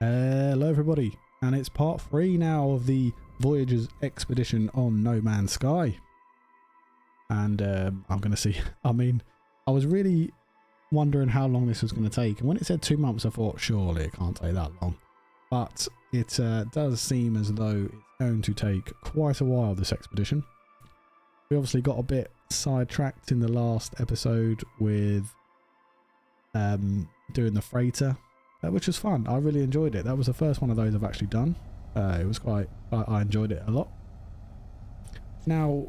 Hello everybody, and it's part 3 now of the Voyagers expedition on No Man's Sky. And I'm going to see, I was really wondering how long this was going to take, and when it said 2 months I thought surely it can't take that long. But it does seem as though it's going to take quite a while, this expedition. We obviously got a bit sidetracked in the last episode with doing the freighter. Which was fun. I really enjoyed it. That was the first one of those I've actually done. It was quite... I enjoyed it a lot. Now,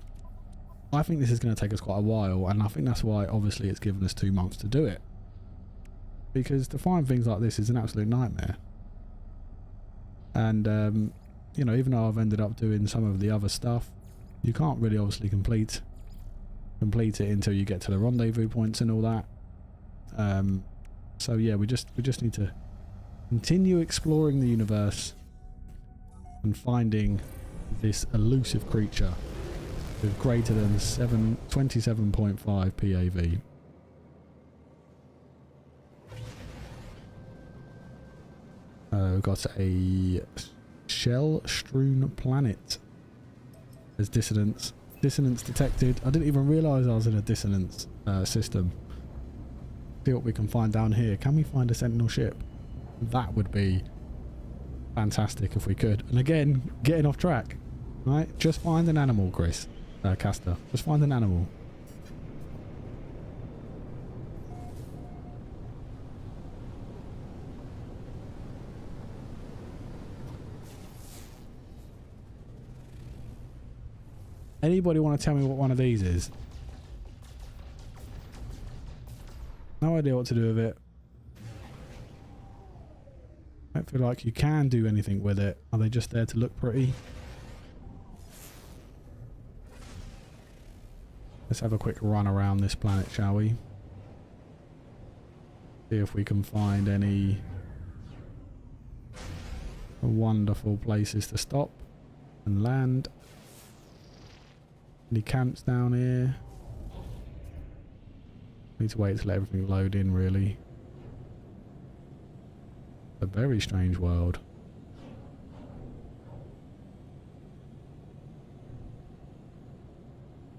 I think this is going to take us quite a while, and I think that's why, obviously, it's given us 2 months to do it. Because to find things like this is an absolute nightmare. And, you know, even though I've ended up doing some of the other stuff, you can't really obviously complete it until you get to the rendezvous points and all that. So yeah, we just need to continue exploring the universe and finding this elusive creature with greater than 27.5 PAV. We've got a shell-strewn planet. There's dissonance. Dissonance detected. I didn't even realise I was in a dissonance system. See what we can find down here. Can we find a Sentinel ship? That would be fantastic if we could. And again, getting off track. Right? Just find an animal, Chris. Caster. Just find an animal. Anybody want to tell me what one of these is? No idea what to do with it. I don't feel like you can do anything with it. Are they just there to look pretty? Let's have a quick run around this planet, shall we? See if we can find any wonderful places to stop and land. Any camps down here? Need to wait to let everything load in, really. A very strange world.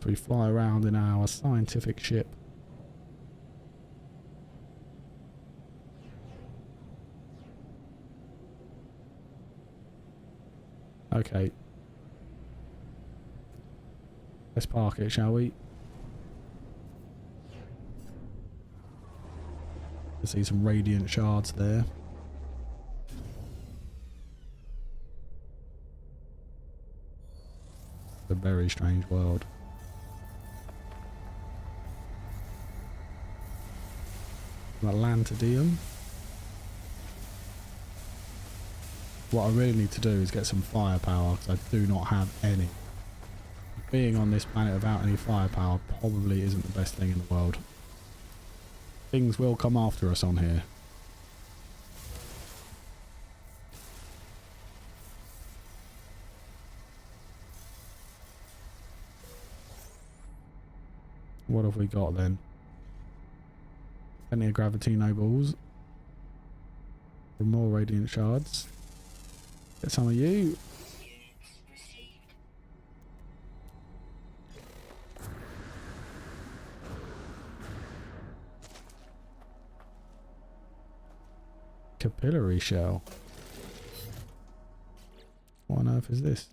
So we fly around in our scientific ship. Okay. Let's park it, shall we? I see some radiant shards there. A very strange world. Atlantidium. What I really need to do is get some firepower, because I do not have any. Being on this planet without any firepower probably isn't the best thing in the world. Things will come after us on here. What have we got then? Plenty of gravity nobles. More radiant shards. Get some of you. Capillary shell. What on earth is this?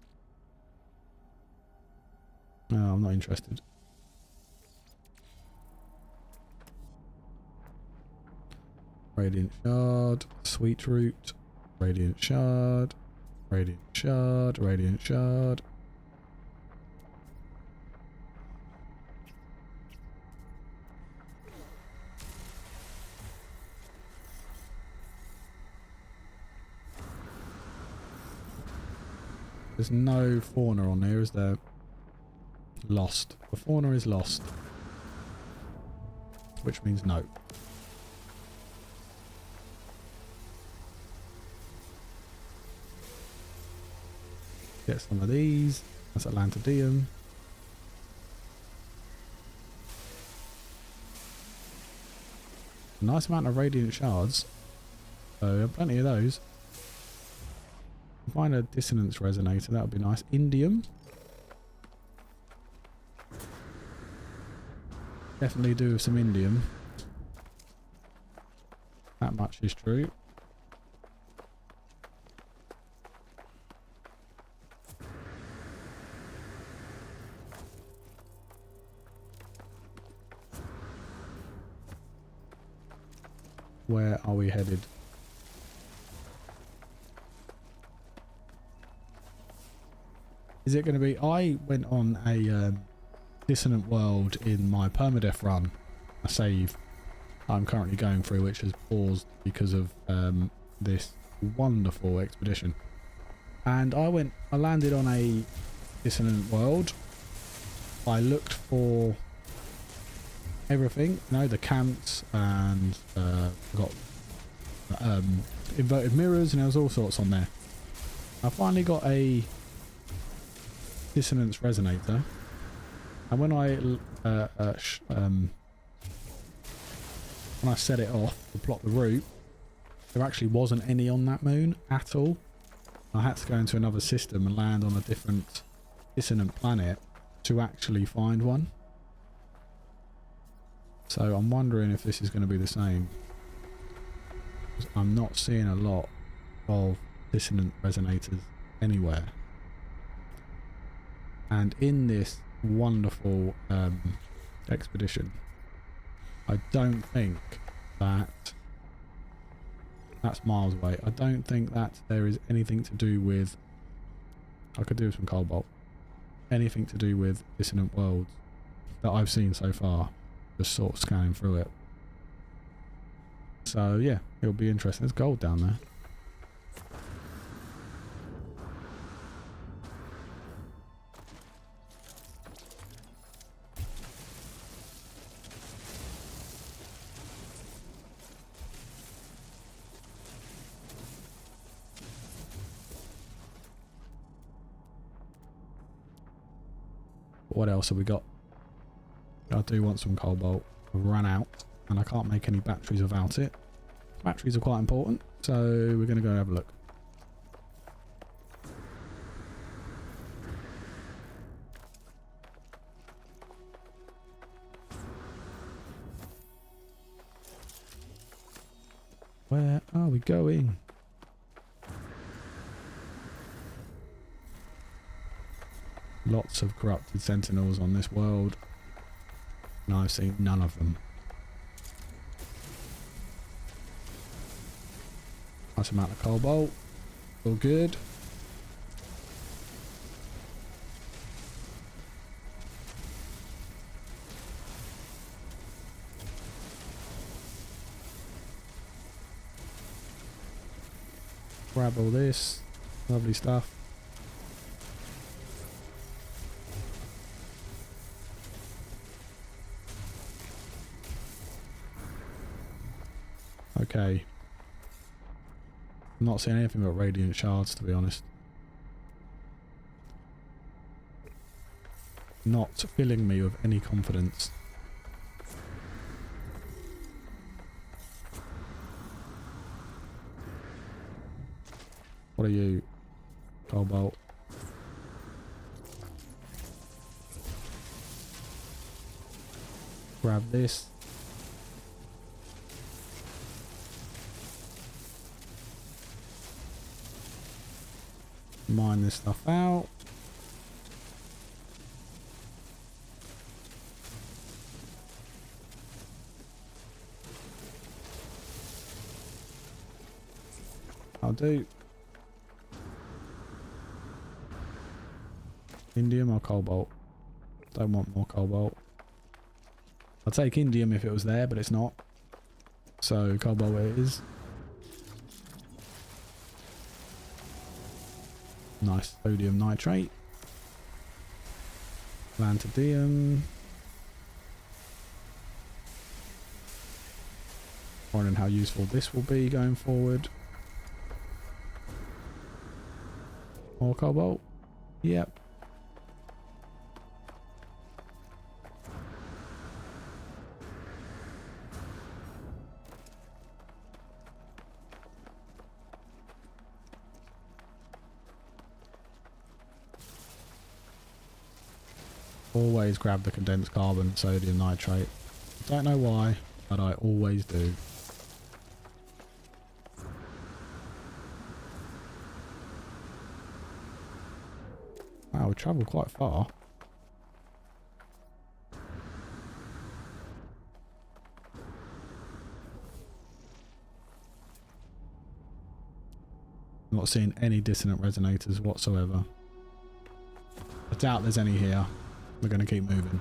No, I'm not interested. Radiant shard, sweet root, radiant shard, radiant shard, radiant shard. There's no fauna on there, is there? Lost. The fauna is lost. Which means no. Get some of these. That's Atlantidium. Nice amount of radiant shards. So plenty of those. Find a dissonance resonator, that would be nice. Indium. Definitely do with some indium. That much is true. Where are we headed? Is it going to be... I went on a Dissonant world in my permadeath run. A save I'm currently going through, which has paused because of this wonderful expedition. And I landed on a Dissonant world. I looked for everything, you know, the camps, and got inverted mirrors, and there was all sorts on there. I finally got a dissonance resonator, and when I set it off to plot the route, there actually wasn't any on that moon at all. I had to go into another system and land on a different dissonant planet to actually find one. So I'm wondering if this is going to be the same. I'm not seeing a lot of dissonant resonators anywhere. And in this wonderful expedition, I don't think that... That's miles away. I don't think that there is anything to do with... I could do with some cobalt. Anything to do with dissonant worlds that I've seen so far. Just sort of scanning through it. So yeah, it'll be interesting. There's gold down there. What else have we got? I do want some cobalt. I've run out and I can't make any batteries without it. Batteries are quite important, so we're going to go have a look. Where are we going? Lots of corrupted sentinels on this world. And I've seen none of them. Nice amount of cobalt. All good. Grab all this. Lovely stuff. Okay. I'm not seeing anything but radiant shards, to be honest. Not filling me with any confidence. What are you? Cobalt. Grab this. Mine this stuff out. I'll do. Indium or cobalt? Don't want more cobalt. I'll take indium if it was there, but it's not. So cobalt it is. Nice sodium nitrate. Lantadium. Wondering how useful this will be going forward. More cobalt. Yep. always grab the condensed carbon sodium nitrate. Don't know why, but I always do. Wow, we travelled quite far. Not seeing any dissonant resonators whatsoever. I doubt there's any here. We're going to keep moving.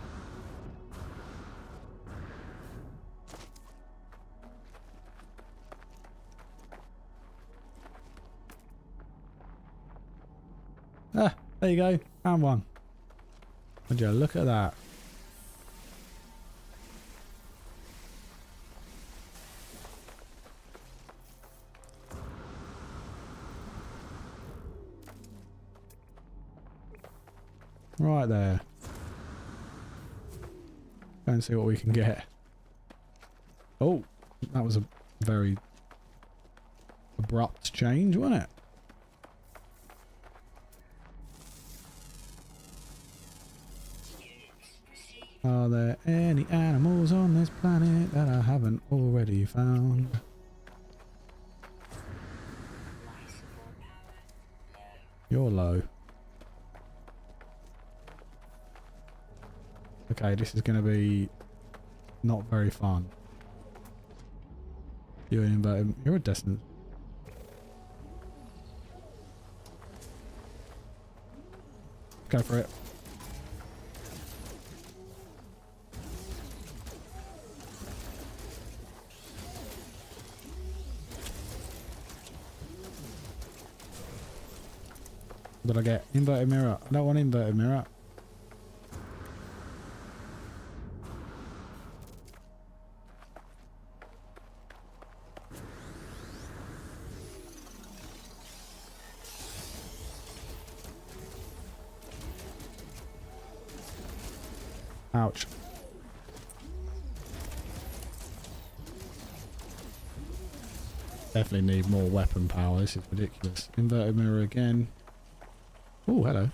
Ah, there you go. Found one. Would you look at that? Right there. Go and see what we can get. Oh, that was a very abrupt change, wasn't it? Are there any animals on this planet that I haven't already found? You're low. Okay, this is going to be not very fun. You're an inverted. You're a Dissonant. Go for it. What did I get? Inverted mirror. I don't want inverted mirror. Ouch. Definitely need more weapon power. This is ridiculous. Inverted mirror again. Oh, hello.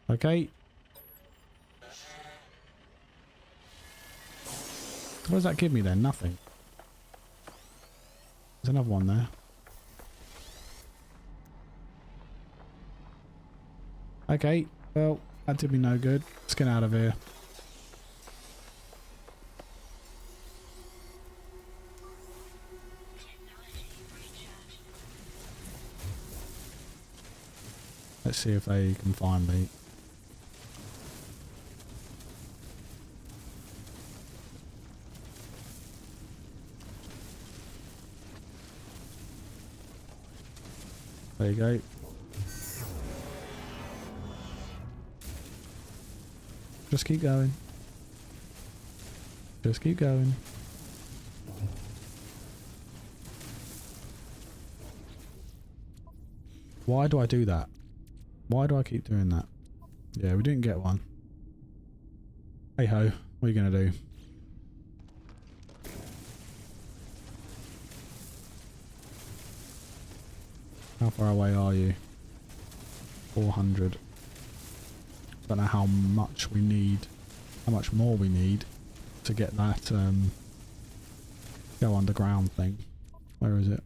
Okay. What does that give me then? Nothing. There's another one there. Okay, well, that did me no good. Let's get out of here. Let's see if they can find me. There you go. Just keep going. Just keep going. Why do I do that? Why do I keep doing that? Yeah, we didn't get one. Hey ho, what are you gonna do? How far away are you? 400. Don't know how much we need, how much more we need to get that go underground thing. Where is it?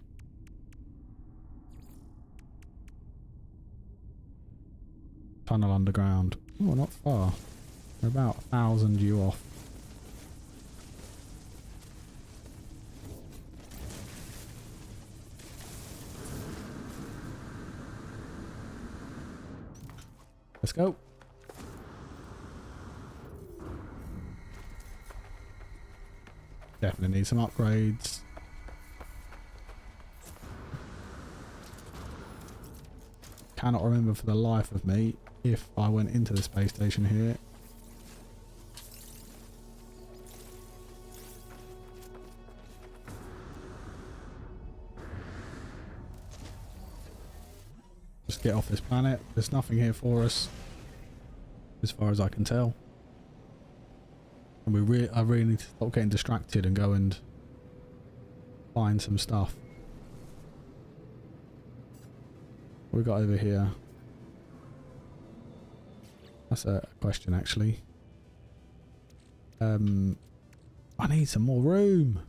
Tunnel underground. Oh, not far. We're about 1,000 U off. Let's go. Definitely need some upgrades. Cannot remember for the life of me if I went into the space station here. Just get off this planet. There's nothing here for us, as far as I can tell. And I really need to stop getting distracted and go and find some stuff. What we got over here? That's a question, actually. I need some more room.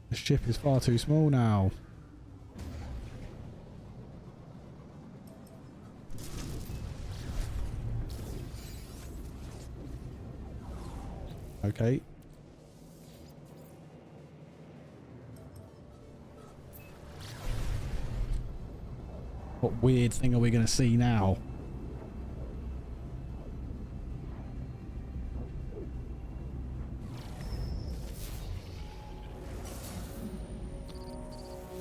The ship is far too small now. Okay. What weird thing are we going to see now?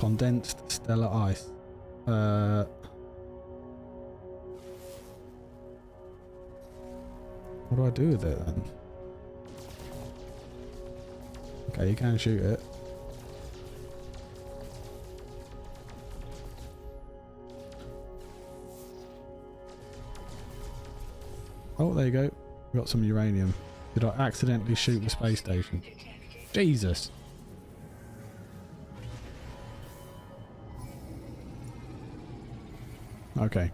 Condensed stellar ice. What do I do with it then? Okay, you can shoot it. Oh, there you go. We got some uranium. Did I accidentally shoot the space station? Jesus! Okay.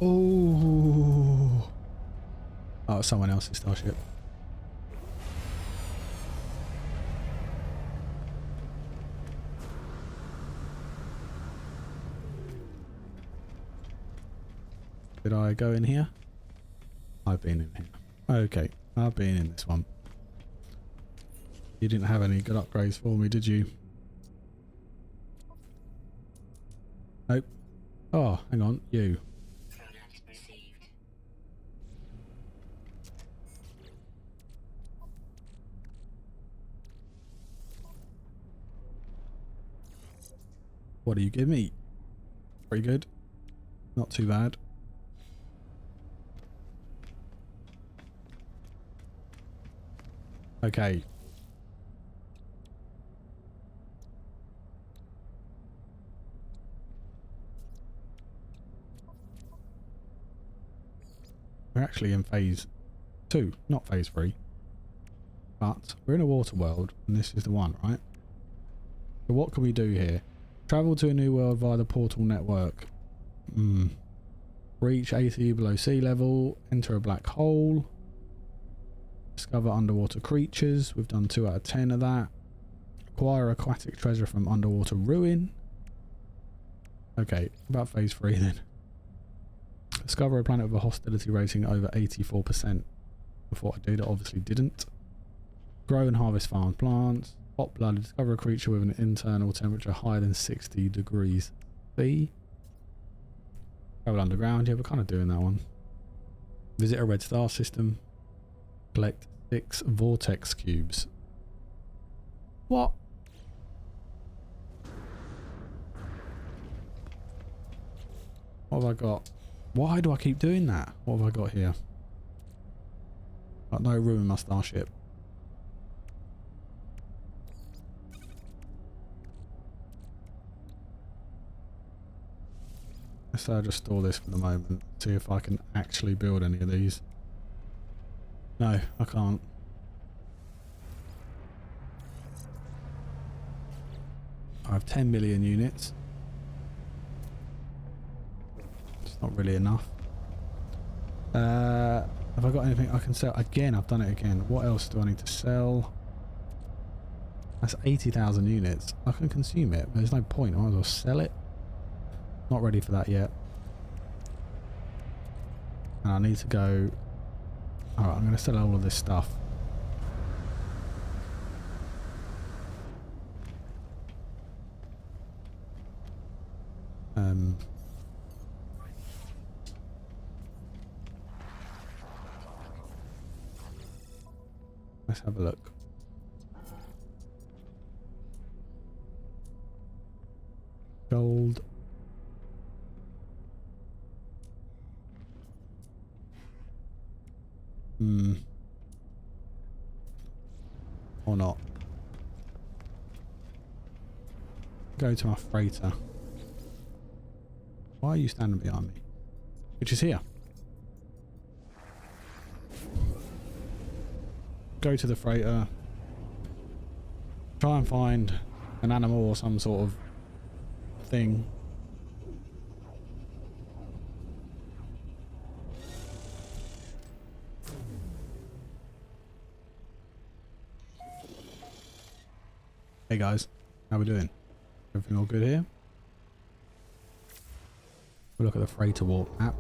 Oh! Oh, it's someone else's starship. Did I go in here? I've been in here. Okay, I've been in this one. You didn't have any good upgrades for me, did you? Nope. Oh, hang on, you. What do you give me? Pretty good. Not too bad. Okay. We're actually in phase 2, not phase 3. But we're in a water world, and this is the one, right? So what can we do here? Travel to a new world via the portal network. Reach 80 below sea level. Enter a black hole. Discover underwater creatures. We've done 2 out of 10 of that. Acquire aquatic treasure from underwater ruin. Okay, about phase 3 then. Discover a planet with a hostility rating over 84%. I thought I did, I obviously didn't. Grow and harvest farm plants. Hot blooded. Discover a creature with an internal temperature higher than 60 degrees C. Travel underground. Yeah, we're kind of doing that one. Visit a red star system. Collect 6 vortex cubes. What? What have I got? Why do I keep doing that? What have I got here? Got no room in my starship. Let's just store this for the moment. See if I can actually build any of these. No, I can't. I have 10 million units. It's not really enough. Have I got anything I can sell? Again, I've done it again. What else do I need to sell? That's 80,000 units. I can consume it, but there's no point. I might as well sell it. Not ready for that yet. And I need to go... Alright, I'm going to sell all of this stuff. Let's have a look. Gold. Or not. Go to our freighter. Why are you standing behind me? Which is here. Go to the freighter. Try and find an animal or some sort of thing. Hey guys, how we doing? Everything all good here? We'll look at the freighter warp map.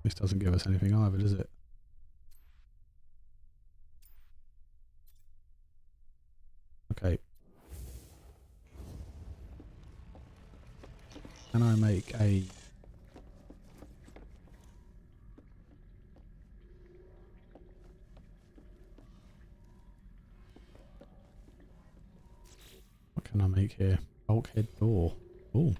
This doesn't give us anything either, does it? Okay. Can I make a... What can I make here? Bulkhead door. Oh.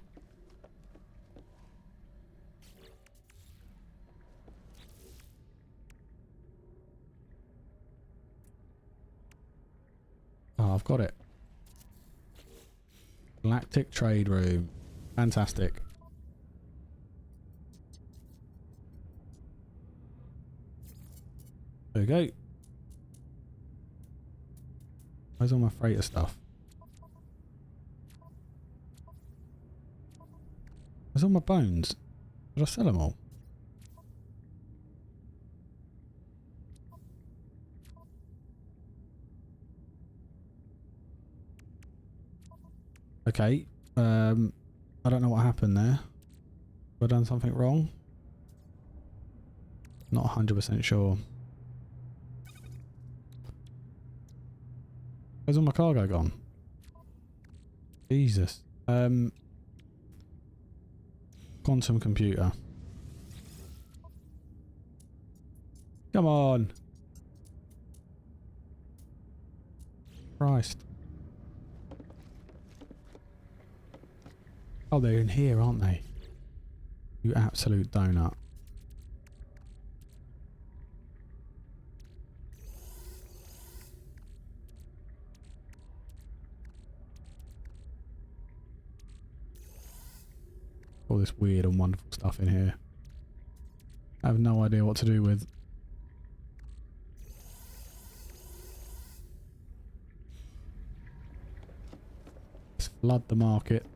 Oh, I've got it. Galactic trade room. Fantastic. There we go. Where's all my freighter stuff? Where's all my bones? Did I sell them all? Okay. I don't know what happened there. Have I done something wrong? Not 100% sure. Where's all my cargo gone? Jesus. Quantum computer. Come on. Christ. Oh, they're in here, aren't they? You absolute donut. All this weird and wonderful stuff in here. I have no idea what to do with. Let's flood the market.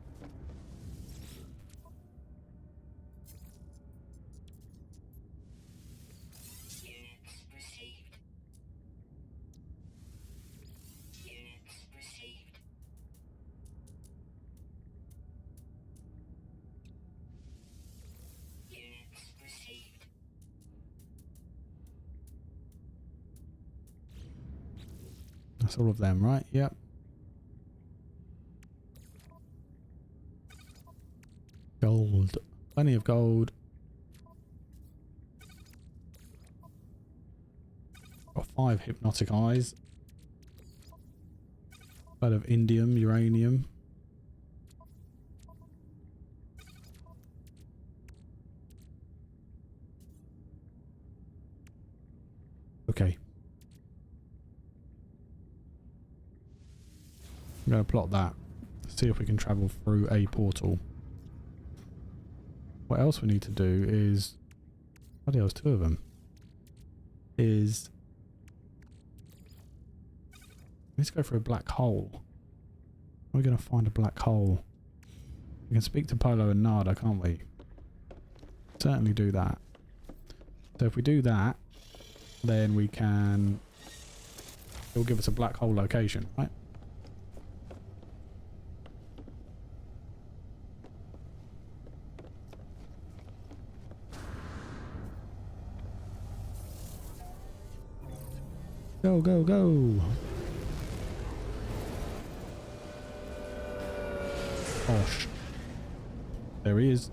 That's all of them, right? Yep. Gold. Plenty of gold. Got 5 hypnotic eyes. A lot of indium, uranium. Okay. I'm going to plot that. See if we can travel through a portal. What else we need to do is... Oh, there's 2 of them. Is... Let's go for a black hole. How are we going to find a black hole? We can speak to Polo and Nada, can't we? Certainly do that. So if we do that, then we can... It'll give us a black hole location, right? Go, go, go! Oh, there he is.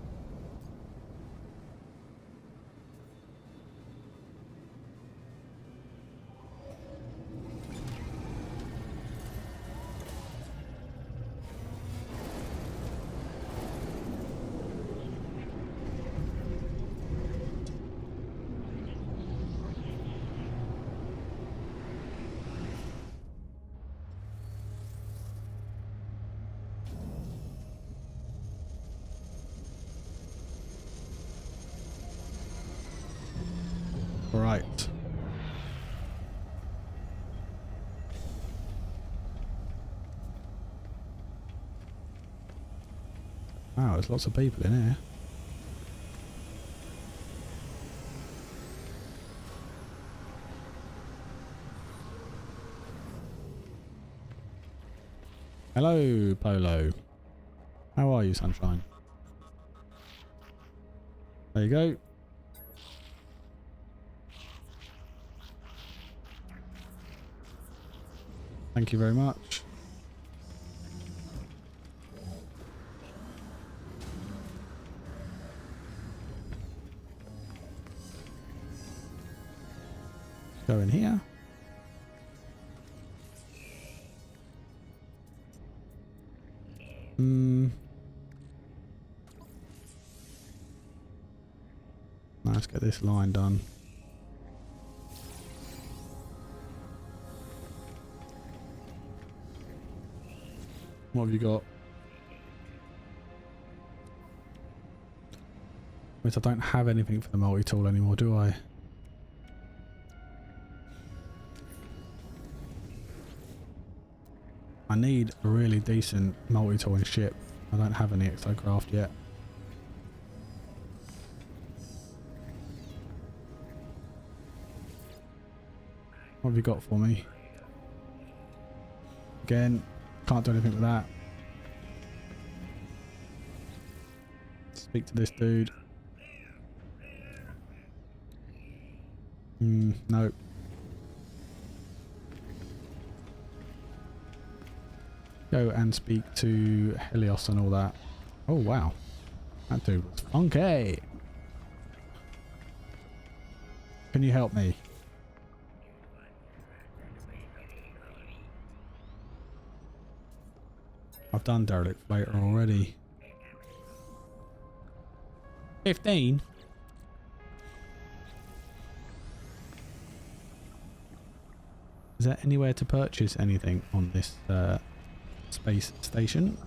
Right. Wow, there's lots of people in here. Hello, Polo. How are you, Sunshine? There you go. Thank you very much. Go in here. Let's get this line done. What have you got? Which I don't have anything for the multi-tool anymore, do I? I need a really decent multi-tooling ship. I don't have any exocraft yet. What have you got for me? Again, can't do anything with that. Speak to this dude. Nope. Go and speak to Helios and all that. Oh wow. That dude was funky. Can you help me? I've done derelict freighter already. 15? Is there anywhere to purchase anything on this space station?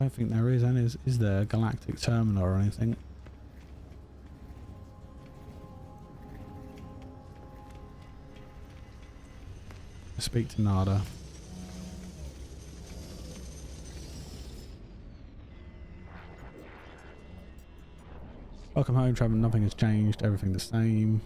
I don't think there is, and is there a galactic terminal or anything? Speak to Nada. Welcome home, Trevor. Nothing has changed. Everything the same.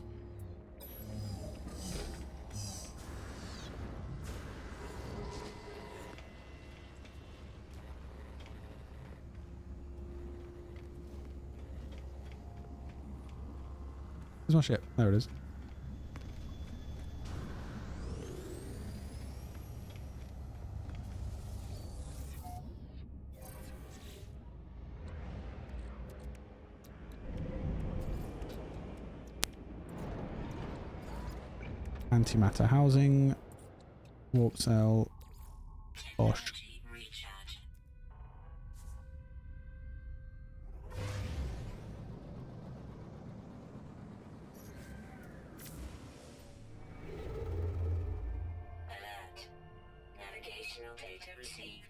Where's my ship? There it is. Antimatter housing, warp cell, Bosch.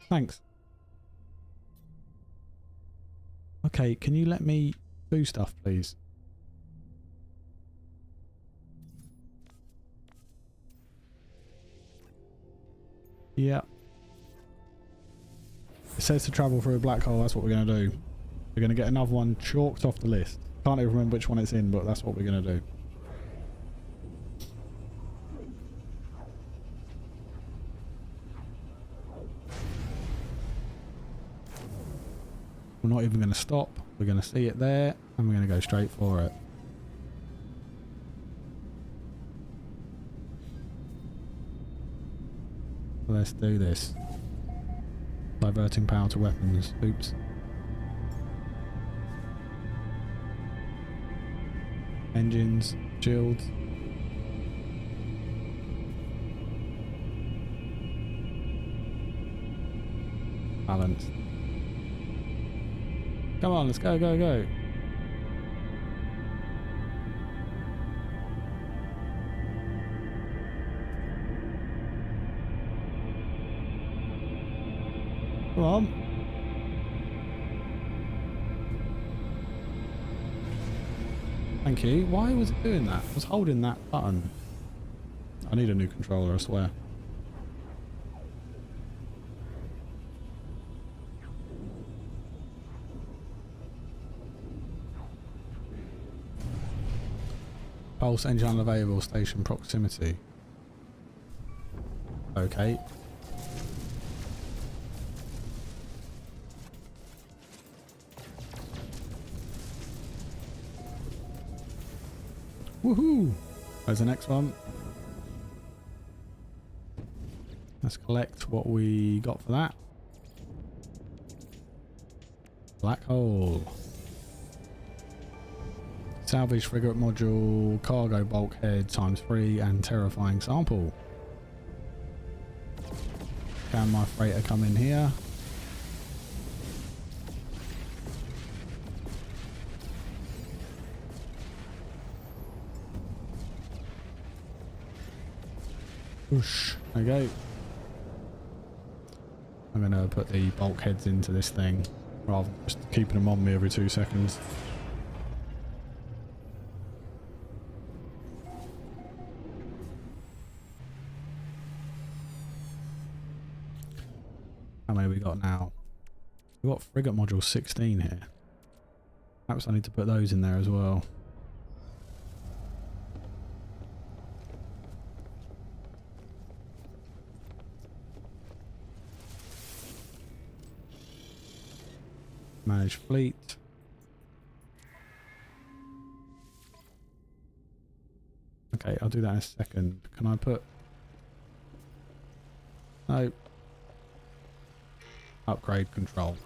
Thanks. Okay, can you let me do stuff, please? Yeah. It says to travel through a black hole. That's what we're going to do. We're going to get another one chalked off the list. Can't even remember which one it's in, but that's what we're going to do. We're not even going to stop. We're going to see it there, and we're going to go straight for it. Let's do this. Diverting power to weapons. Oops. Engines, shields. Balance. Come on, let's go, go, go. Come on. Thank you. Why was it doing that? I was holding that button. I need a new controller, I swear. Pulse engine unavailable, station proximity. Okay. Woohoo! There's the next one. Let's collect what we got for that. Black hole. Salvage frigate module, cargo bulkhead ×3 and terrifying sample. Can my freighter come in here? Whoosh. There we go. I'm going to put the bulkheads into this thing rather than just keeping them on me every 2 seconds. How many we got now? We've got frigate module 16 here. Perhaps I need to put those in there as well. Manage fleet. Okay, I'll do that in a second. Can I put... No. Upgrade control.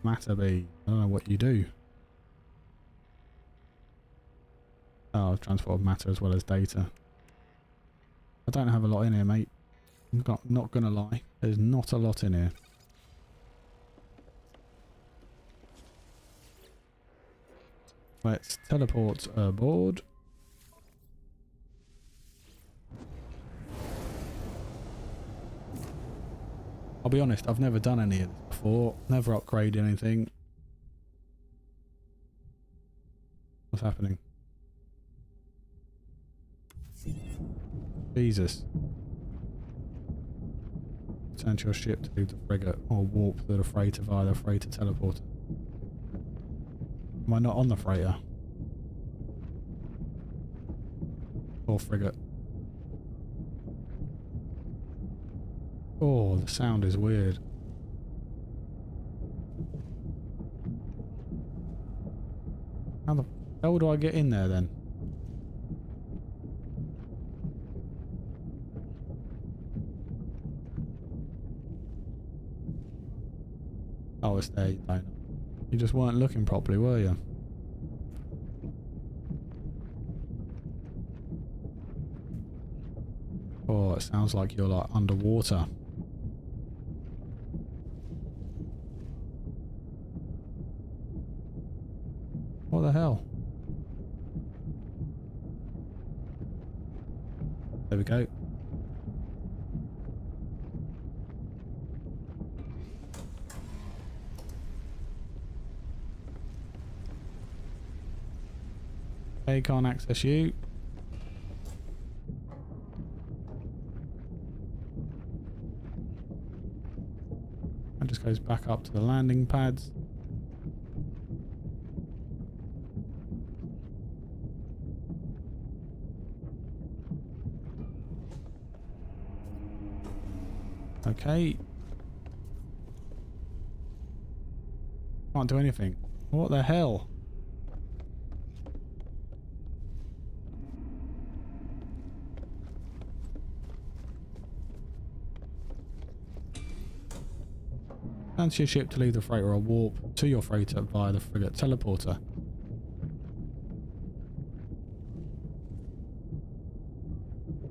Matter B. I don't know what you do. Oh, transport of matter as well as data. I don't have a lot in here, mate. I'm not gonna lie. There's not a lot in here. Let's teleport aboard. I'll be honest, I've never done any of this before. Never upgraded anything. What's happening? Jesus. Return to your ship to leave the frigate or warp to the freighter via the freighter teleporter. Am I not on the freighter? Or frigate? Oh, the sound is weird. How the hell do I get in there then? Oh, it's there, you don't. You just weren't looking properly, were you? Oh, it sounds like you're like underwater. What the hell? There we go. Okay, can't access you. That just goes back up to the landing pads. Okay. Can't do anything. What the hell? Turn to your ship to leave the freighter or warp to your freighter via the frigate teleporter.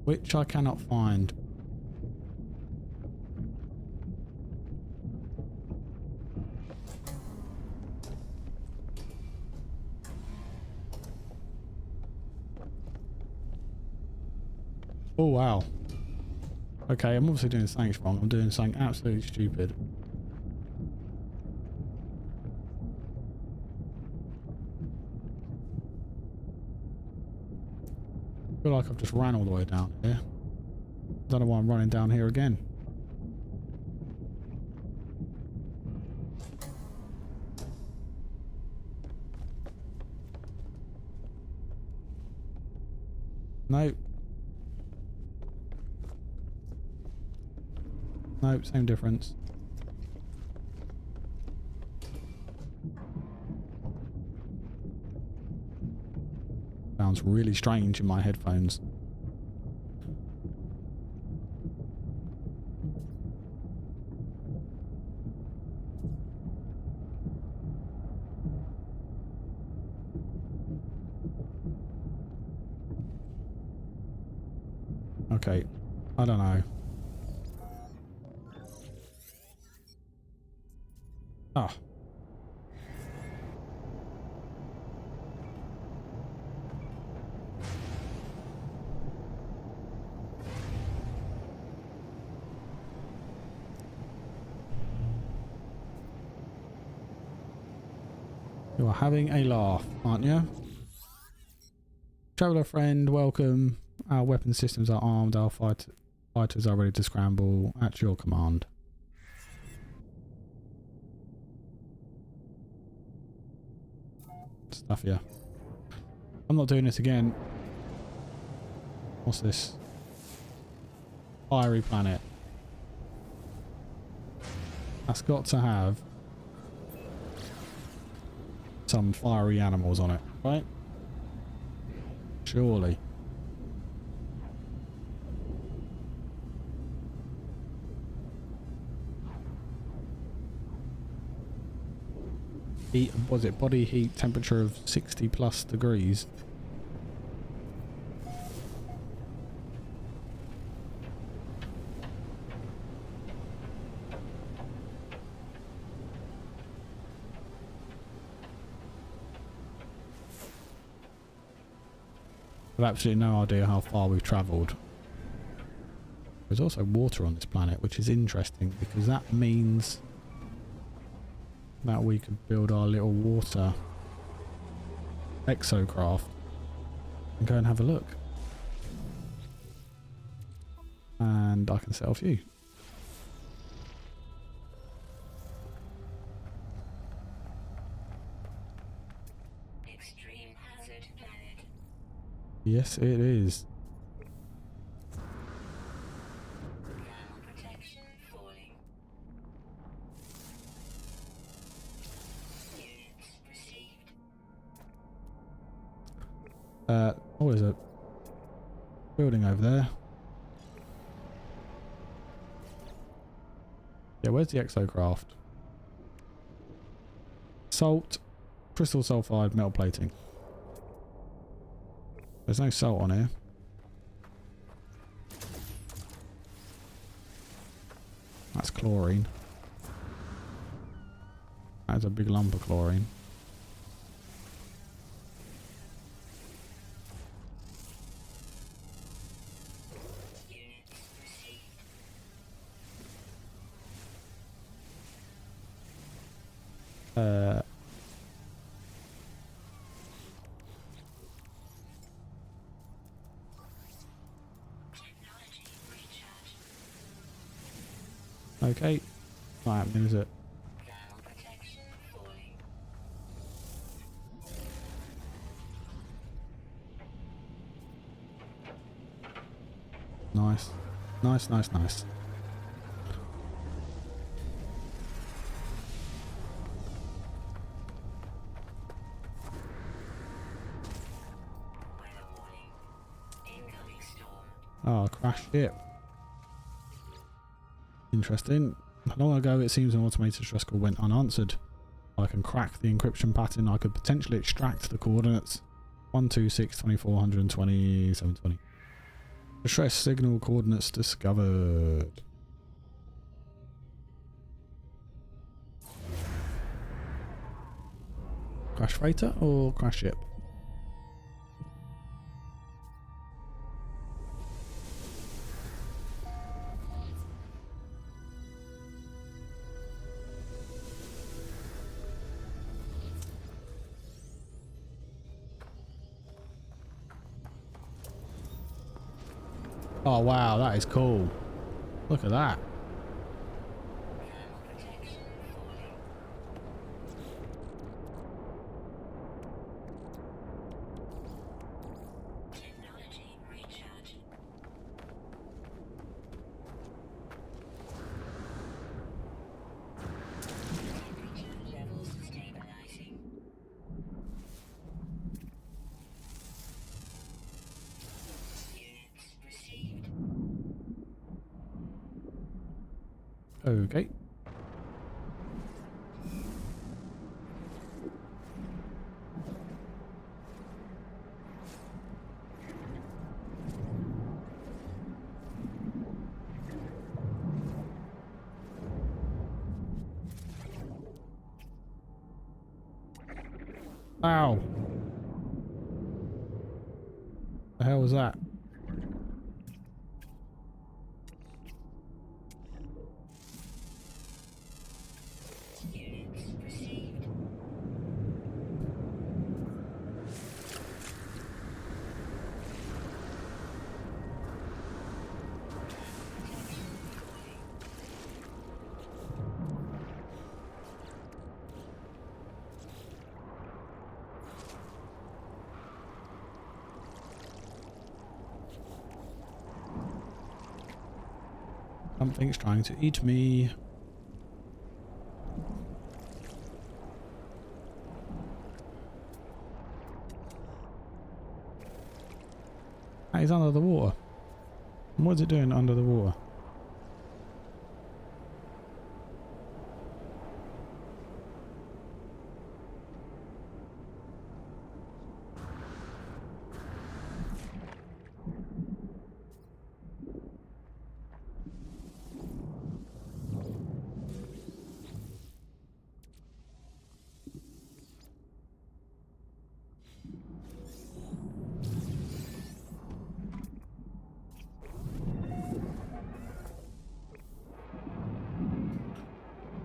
Which I cannot find. Oh wow. Okay, I'm obviously doing something wrong. I'm doing something absolutely stupid. I feel like I've just ran all the way down here. I don't know why I'm running down here again. Nope. Nope, same difference. Sounds really strange in my headphones. Okay, I don't know. Ah. You are having a laugh, aren't you? Traveller friend, welcome. Our weapon systems are armed. Our fighters are ready to scramble at your command. Stuff, yeah. I'm not doing this again. What's this? Fiery planet. That's got to have some fiery animals on it, right? Surely. Heat, was it body heat temperature of 60 plus degrees? I've absolutely no idea how far we've travelled. There's also water on this planet, which is interesting because that means that we could build our little water exocraft and go and have a look. And I can set off you. Extreme hazard planet. Yes, it is. Thermal protection falling. Units received. Oh, there's a building over there. Yeah, where's the exocraft? Salt, crystal sulfide, metal plating. There's no salt on here. That's chlorine. That's a big lump of chlorine. Units received. Technology recharge. Okay. Not happening, is it? Thermal protection falling. Nice. Nice, nice, nice. Weather warning. Incoming storm. Oh, crash ship. Interesting. Long ago, it seems an automated stress call went unanswered. I can crack the encryption pattern. I could potentially extract the coordinates. 126, 2420, 720. Distress signal coordinates discovered. Crash freighter or crash ship? Oh wow, that is cool. Look at that. Thermal protection falling. Technology recharge. Temperature levels stabilizing. Units received. Okay. Ow. The hell was that? Units received. Something's trying to eat me. Ah, he's under the water. And what's it doing under the water?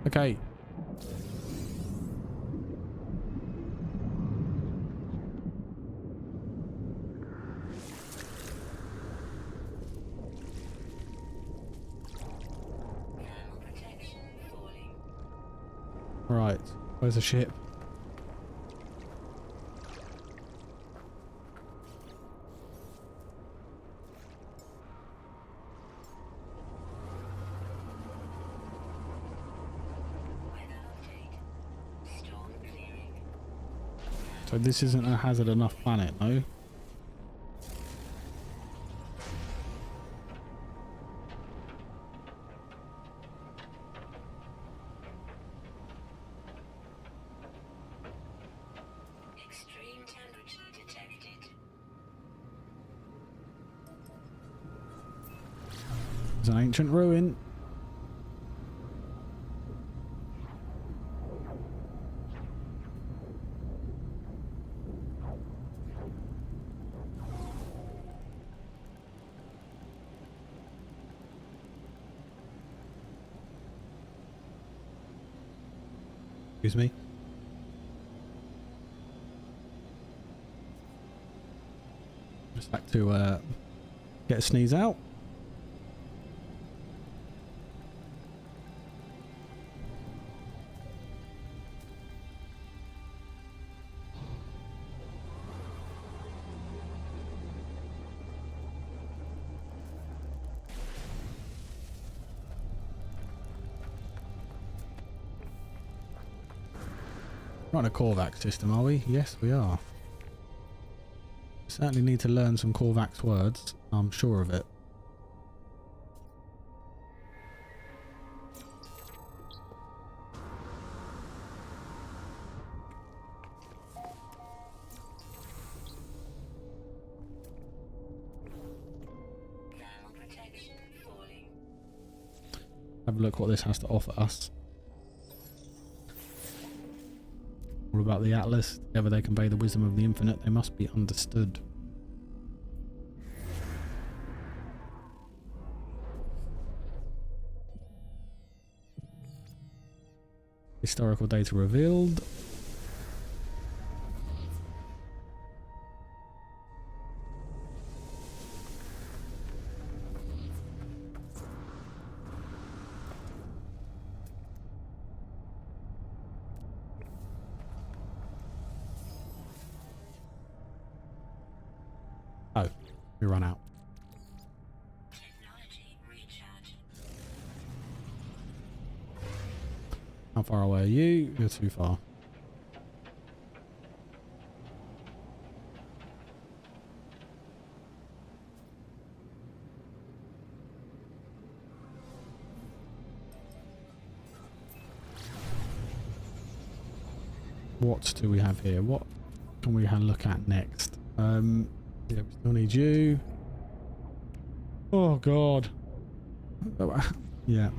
Okay. Thermal protection falling. Right. Where's the ship? Weather update. Storm clearing. So this isn't a hazard enough planet, no? Extreme temperature detected. It's an ancient ruin. Excuse me. Just like to get a sneeze out. We're on a Korvax system, are we? Yes, we are. Certainly need to learn some Korvax words. I'm sure of it. Thermal protection falling. Have a look what this has to offer us. All about the Atlas. Together they convey the wisdom of the infinite. They must be understood. Historical data revealed. We run out. Technology recharge. How far away are you? You're too far. What do we have here? What can we look at next? Yeah, we still need you. Oh god. Yeah.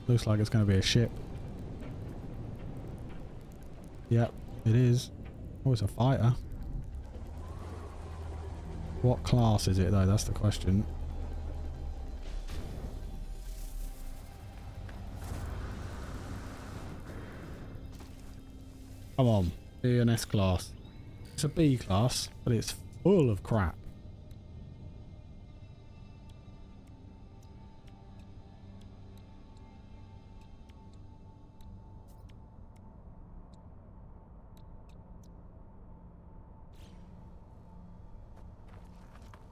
Looks like it's going to be a ship. Yep, it is. Oh, it's a fighter. What class is it though? That's the question. Come on, be an S class. It's a B class, but it's full of crap.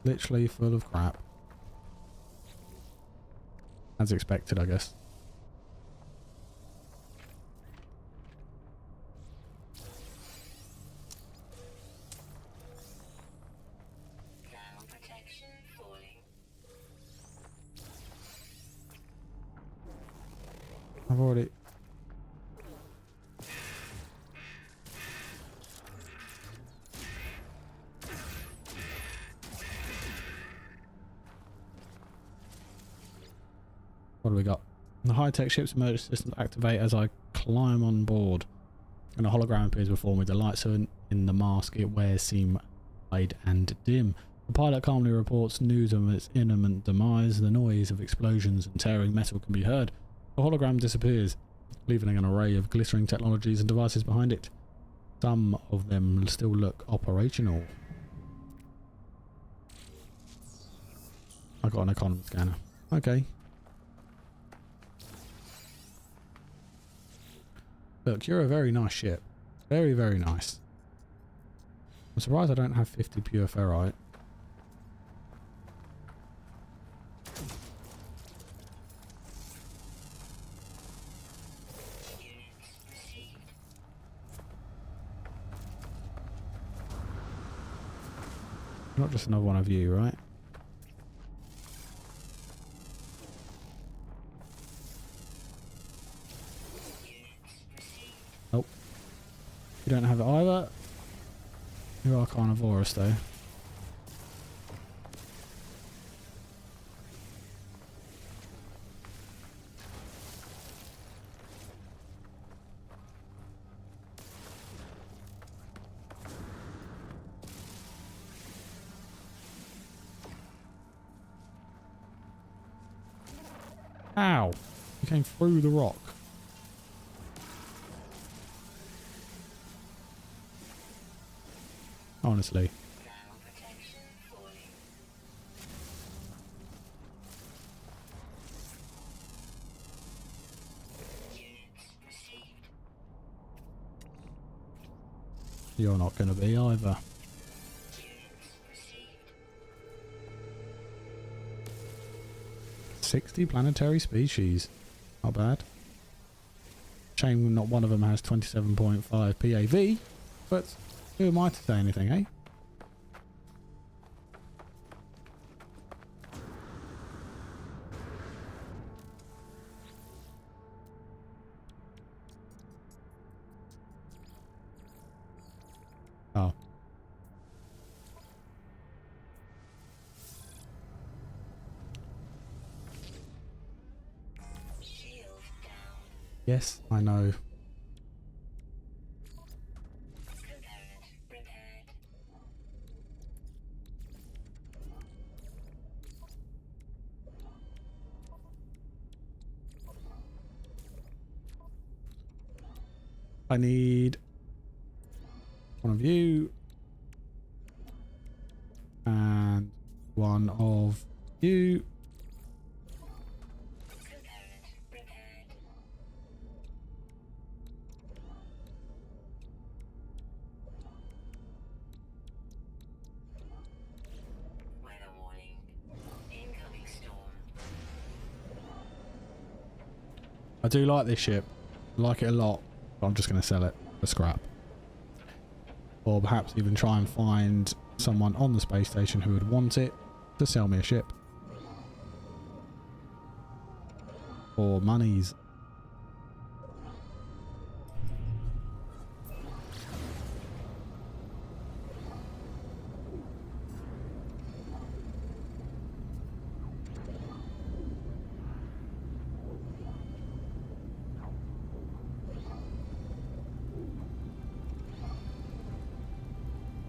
Literally full of crap. As expected, I guess. Thermal protection falling. I've already... What do we got? The high-tech ship's emergency systems activate as I climb on board. And a hologram appears before me. The lights in the mask it wears seem wide and dim. The pilot calmly reports news of its imminent demise. The noise of explosions and tearing metal can be heard. The hologram disappears, leaving an array of glittering technologies and devices behind it. Some of them still look operational. I got an economy scanner. Okay. Look, you're a very nice ship. Very, very nice. I'm surprised I don't have 50 pure ferrite. Units received. Not just another one of you, right? Nope. You don't have it either. You are carnivorous though. Ow! You came through the rock. Honestly. Thermal protection falling. Units received. You're not going to be either. Units received. 60 planetary species. Not bad. Shame not one of them has 27.5 PAV, but who am I to say anything, eh? Oh. Shield down. Yes, I know. Component repaired. I need one of you. And one of you. Component repaired. Weather warning. Incoming storm. I do like this ship. I like it a lot. But I'm just going to sell it for scrap. Or perhaps even try and find someone on the space station who would want it to sell me a ship. For monies.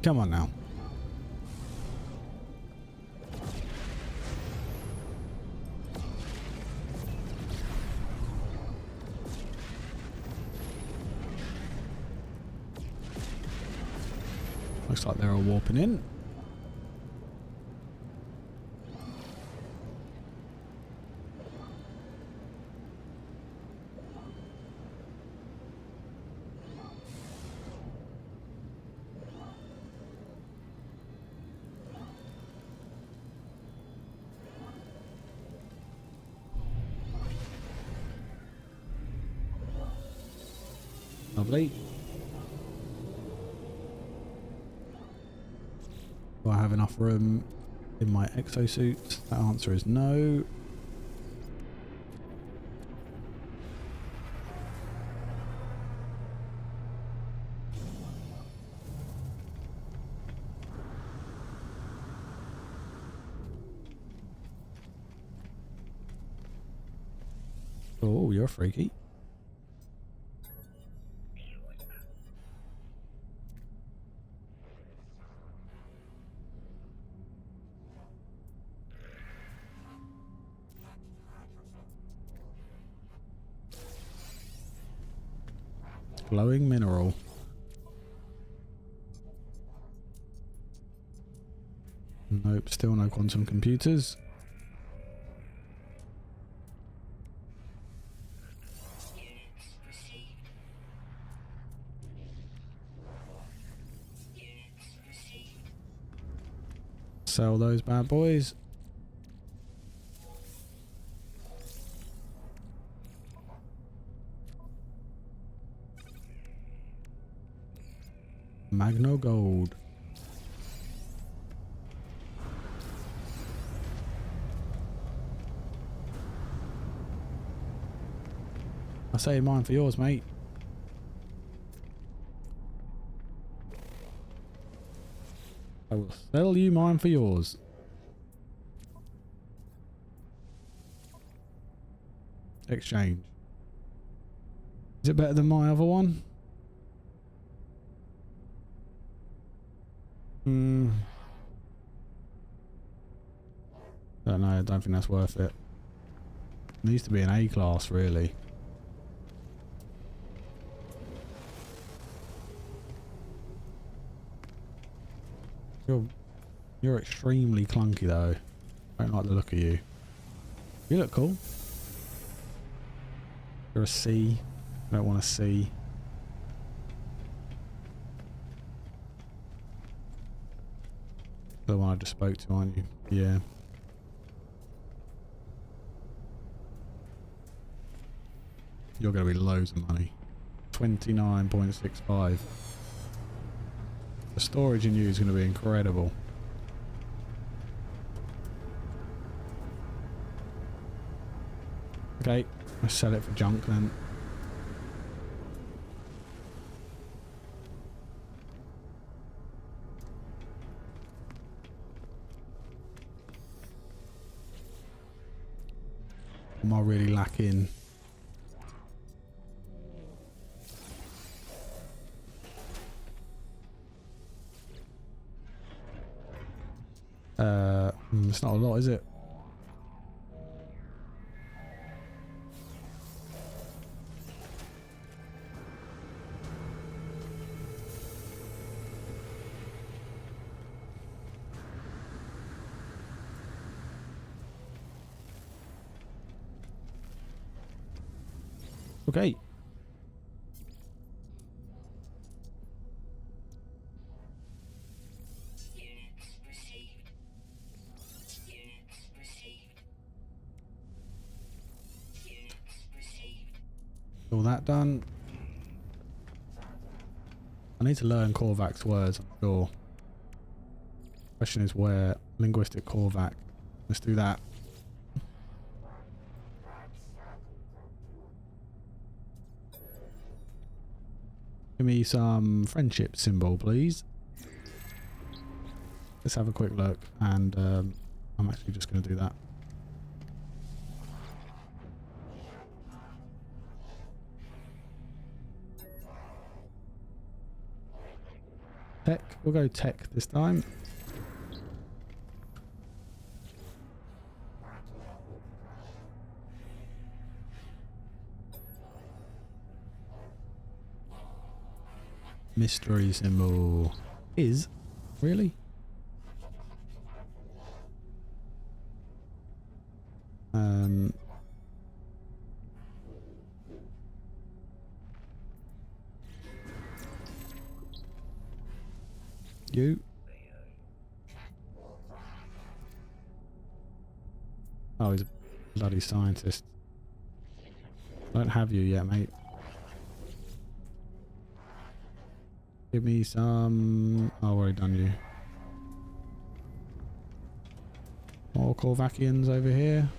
Come on now. Looks like they're all warping in. Lovely. Do I have enough room in my exosuit? That answer is no. Oh, you're freaky. Glowing mineral. Nope, still no quantum computers. Units received. Units received. Sell those bad boys. Magno gold. I say mine for yours, mate. I will sell you mine for yours. Exchange. Is it better than my other one? Don't know, I don't think that's worth it. Needs to be an A class, really. You're extremely clunky though. I don't like the look of you. You look cool. You're a C. I don't want a C. The one I just spoke to, aren't you? Yeah. You're going to be loads of money. 29.65. The storage in you is going to be incredible. Okay, let's sell it for junk then. Am I really lacking? It's not a lot, is it? Okay. Units received. Units received. Units received. All that done. I need to learn Korvac's words, I'm sure. Question is where? Linguistic Korvac. Let's do that. Give me some friendship symbol, please. Let's have a quick look, and I'm actually just going to do that. Tech. We'll go tech this time. Mystery symbol is really you. Oh, he's a bloody scientist. Don't have you yet, mate. Give me some... Oh, I've already done you. More Korvakians over here.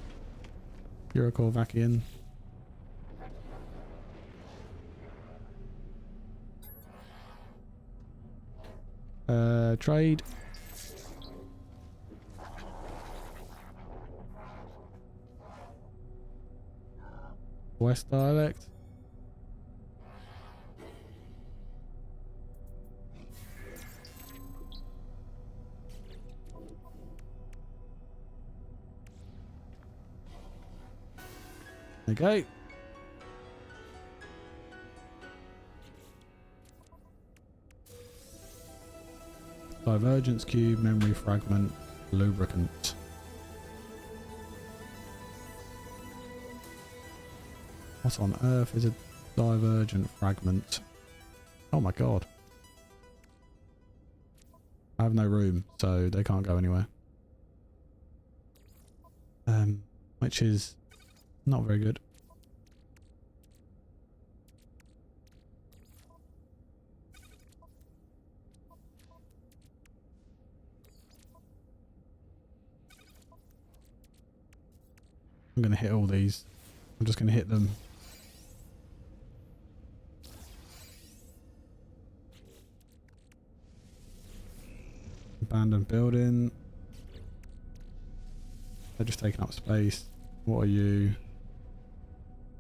You're a Korvakian. Trade. West dialect. There you go. Divergence cube, memory fragment, lubricant. What on earth is a divergent fragment? Oh my god. I have no room, so they can't go anywhere. Which is not very good. I'm going to hit all these. I'm just going to hit them. Abandoned building. They're just taking up space. What are you?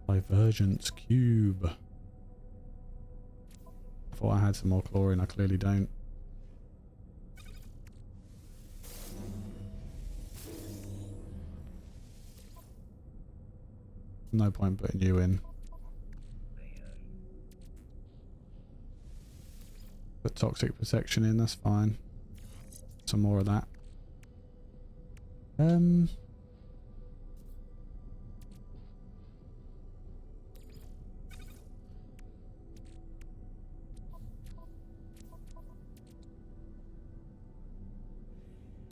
Divergence cube. I thought I had some more chlorine. I clearly don't. No point putting you in. Put toxic protection in, that's fine. Some more of that.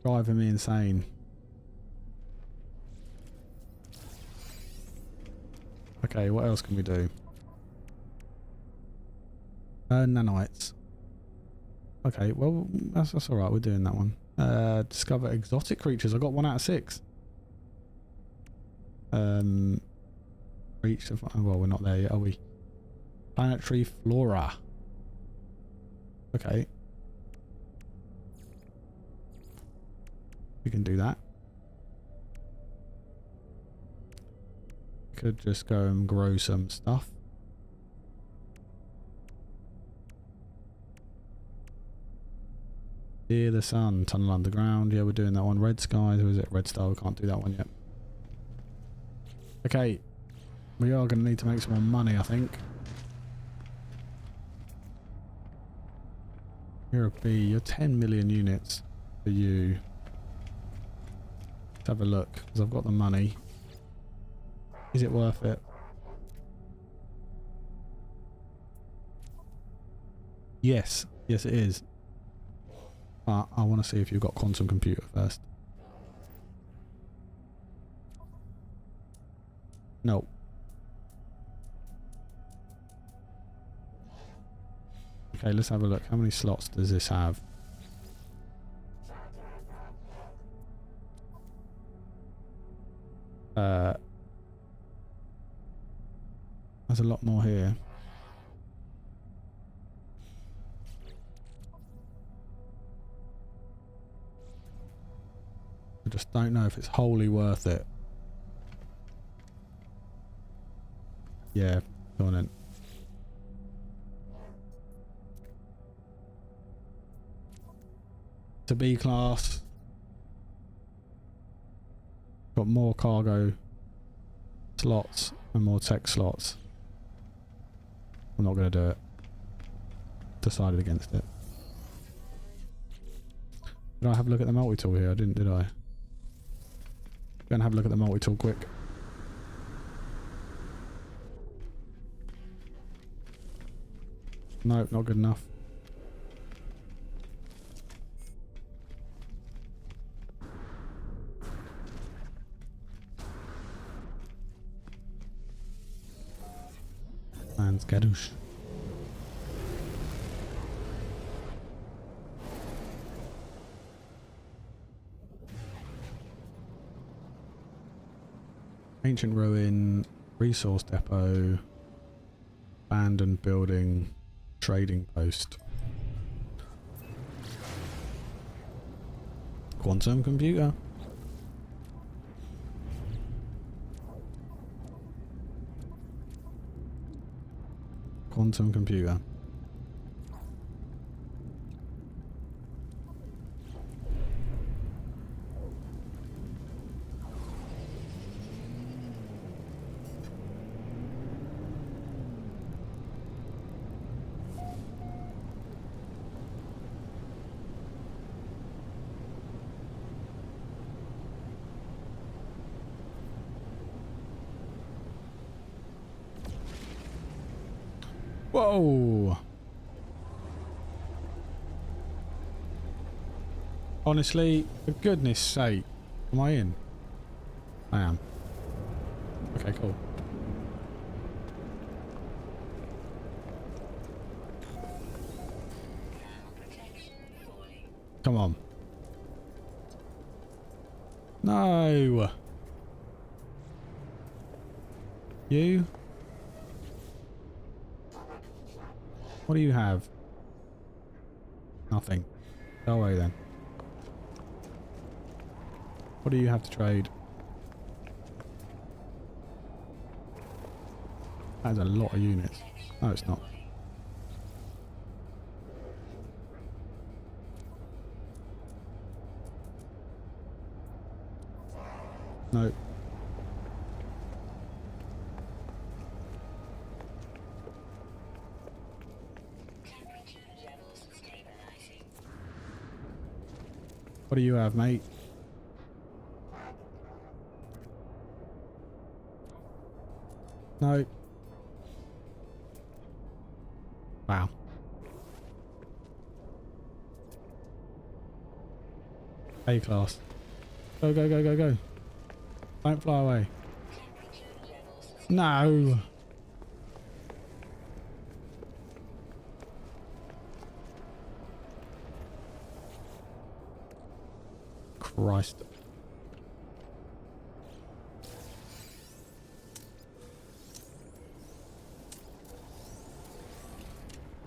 Driving me insane. Okay, what else can we do? Nanites. Okay, well, that's alright, we're doing that one. Discover exotic creatures. I got 1 out of 6. Reach the... Well, we're not there yet, are we? Planetary flora. Okay. We can do that. Could just go and grow some stuff. Hear the sun, tunnel underground. Yeah, we're doing that one. Red skies, or is it red star? We can't do that one yet. Okay, we are going to need to make some more money, I think. You're a B. You're 10 million units for you. Let's have a look, because I've got the money. Is it worth it? Yes. Yes, it is. I want to see if you've got quantum computer first. No. Okay, let's have a look. How many slots does this have? There's a lot more here. I just don't know if it's wholly worth it. Yeah, go on in. To B class. Got more cargo slots and more tech slots. I'm not going to do it. Decided against it. Did I have a look at the multi-tool here? I didn't, did I? Go and have a look at the multi-tool quick. Nope, not good enough. And skadoosh. Ancient ruin, resource depot, abandoned building, trading post. Quantum computer. Quantum computer. Whoa! Honestly, for goodness sake, am I in? I am. Okay, cool. Come on. No! You? What do you have? Nothing. Go away then. What do you have to trade? That's a lot of units. No, it's not. No. What do you have, mate? No. Wow. A class. Go, go, go, go, go. Don't fly away. No. Christ.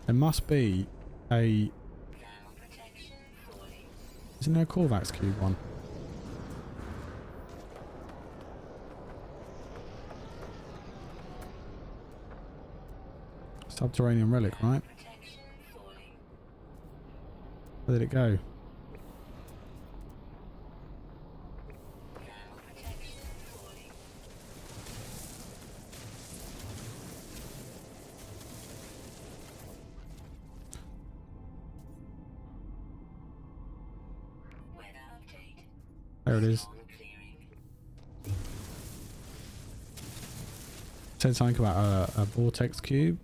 There must be a... Isn't there a Corvax cube one? Subterranean relic, right? Where did it go? There it is. Said something about a vortex cube.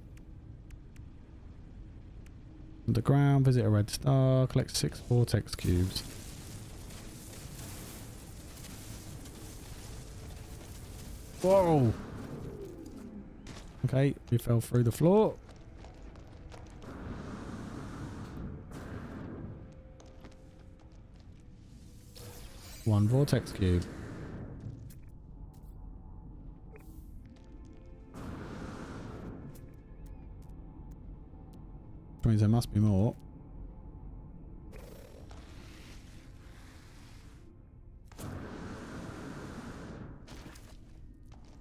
Underground, visit a red star, collect 6 vortex cubes. Whoa! Okay, we fell through the floor. One vortex cube. Which means there must be more.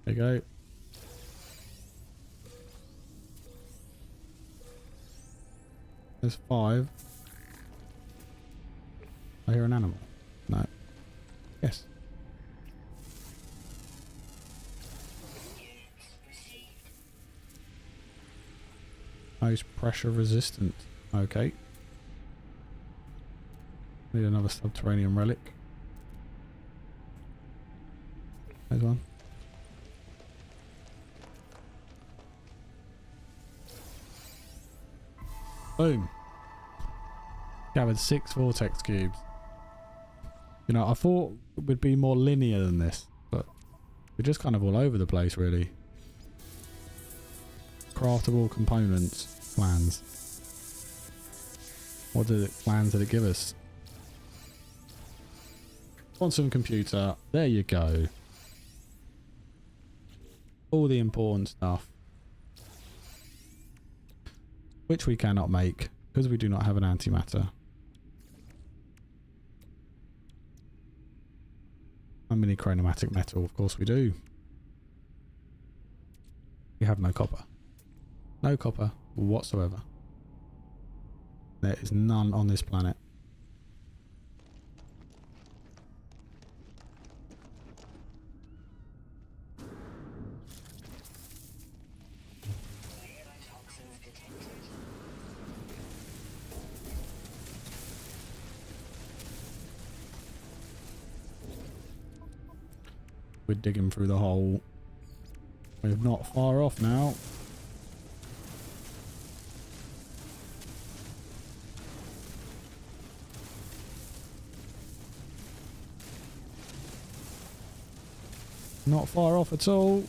There you go. There's 5. I hear an animal. No. Yes. Most pressure resistant. Okay. Need another subterranean relic. There's one. Boom. Gathered 6 vortex cubes. You know, I thought it would be more linear than this, but we're just kind of all over the place, really. Craftable components. Plans. What did it, plans did it give us? Quantum computer. There you go. All the important stuff. Which we cannot make, because we do not have an antimatter. A mini chromatic metal, of course we do. We have no copper. No copper whatsoever. There is none on this planet. We're digging through the hole. We're not far off now. Not far off at all.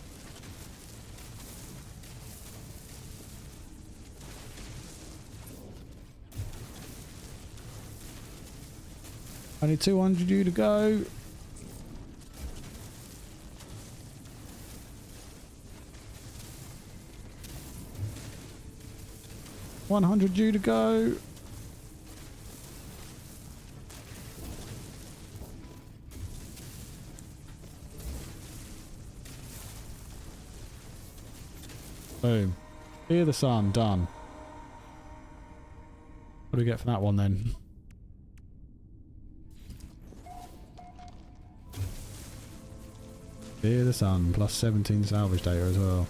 Only 200 you to go. $100 you to go. Boom. Fear the sun. Done. What do we get for that one then? Fear the sun. Plus 17 salvage data as well.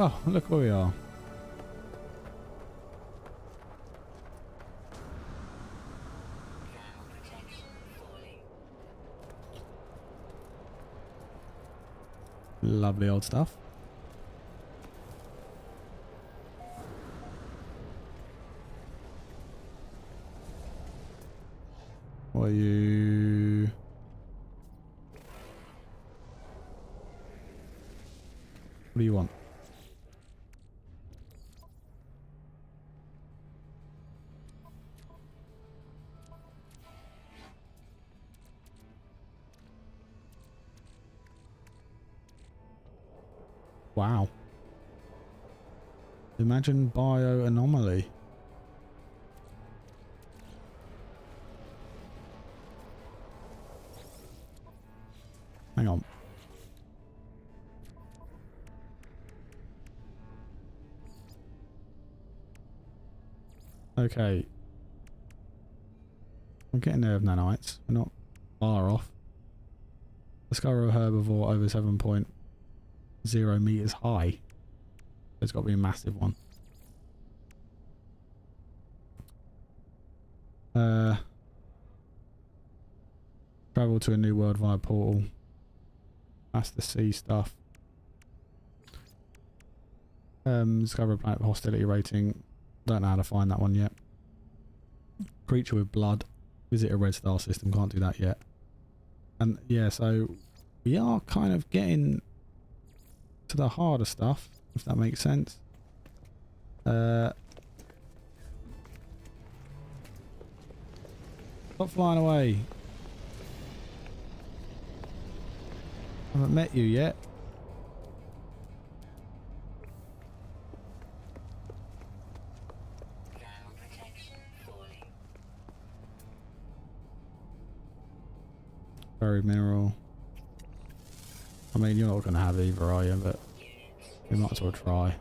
Oh, look where we are. Lovely old stuff. What are you? What do you want? Wow. Imagine bio anomaly. Hang on. Okay. I'm getting there of nanites. We're not far off. Discover a herbivore over 7.0 meters high. It's got to be a massive one. Travel to a new world via portal. That's the sea stuff. Discover a planet with hostility rating. Don't know how to find that one yet. Creature with blood. Visit a red star system. Can't do that yet. And yeah, so we are kind of getting to the harder stuff, if that makes sense. Stop flying away. I haven't met you yet. Ground protection falling. Buried mineral. I mean, you're not going to have either, are you? But we might as well try.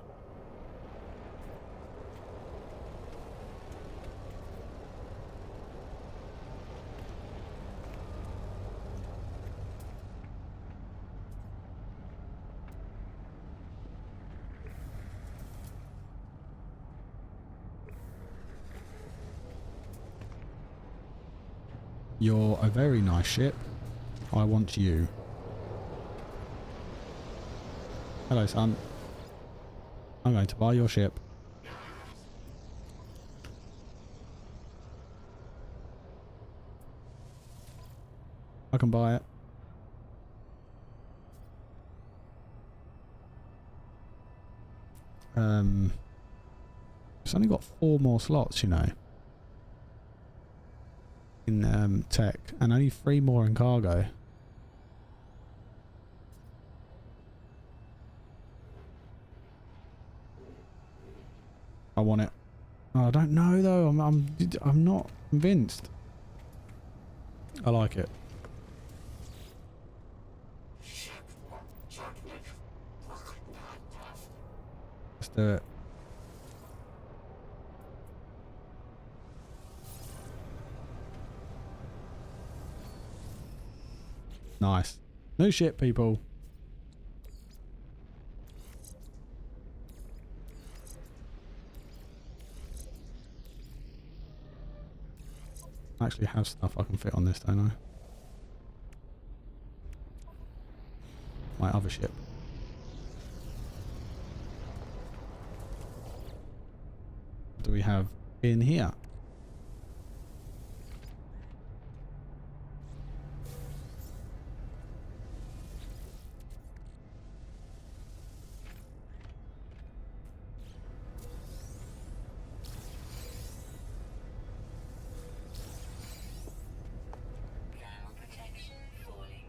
You're a very nice ship. I want you. Hello, son. I'm going to buy your ship. I can buy it. It's only got 4 more slots, you know. In tech, and only 3 more in cargo. I want it. Oh, I don't know though. I'm not convinced. I like it. Let's do it. Nice. New ship, people. I actually have stuff I can fit on this, don't I? My other ship. What do we have in here?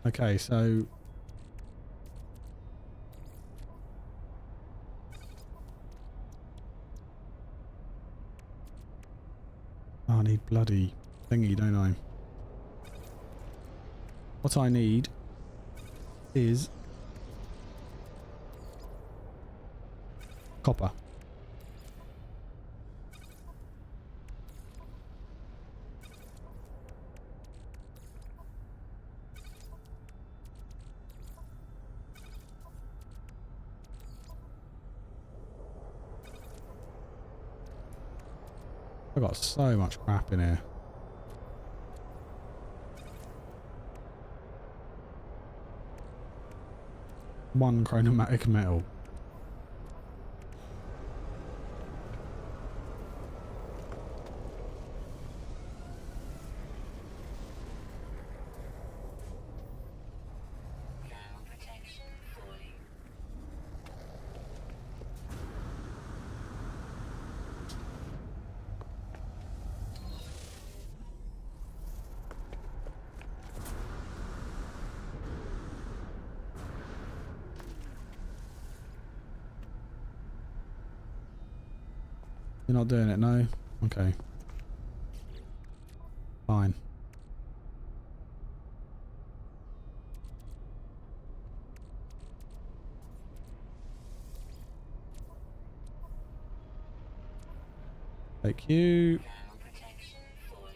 Okay, so I need bloody thingy, don't I? What I need is copper. I've got so much crap in here. One chromatic metal. Ground protection falling. You're not doing it, no? Okay. Fine. Thank you. Ground protection falling.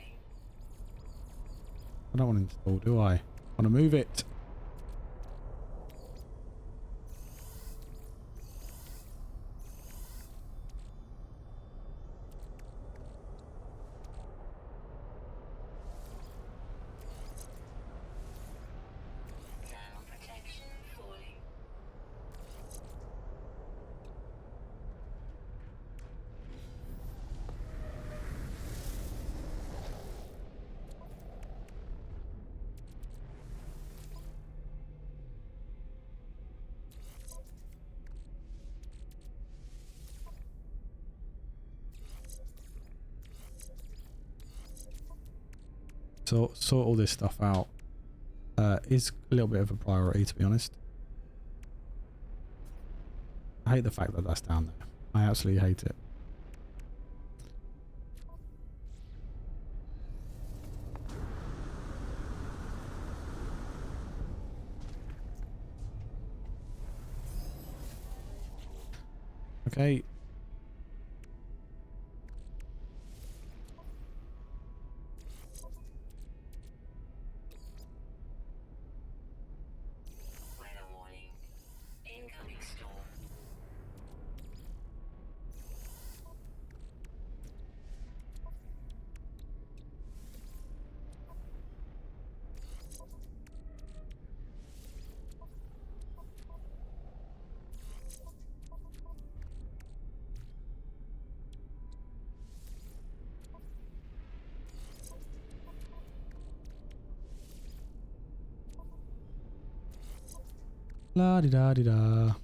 I don't want to install, do I? I want to move it. sort all this stuff out is a little bit of a priority, to be honest. I hate the fact that that's down there. I absolutely hate it. Okay. Weather warning. Incoming storm. La di da di da.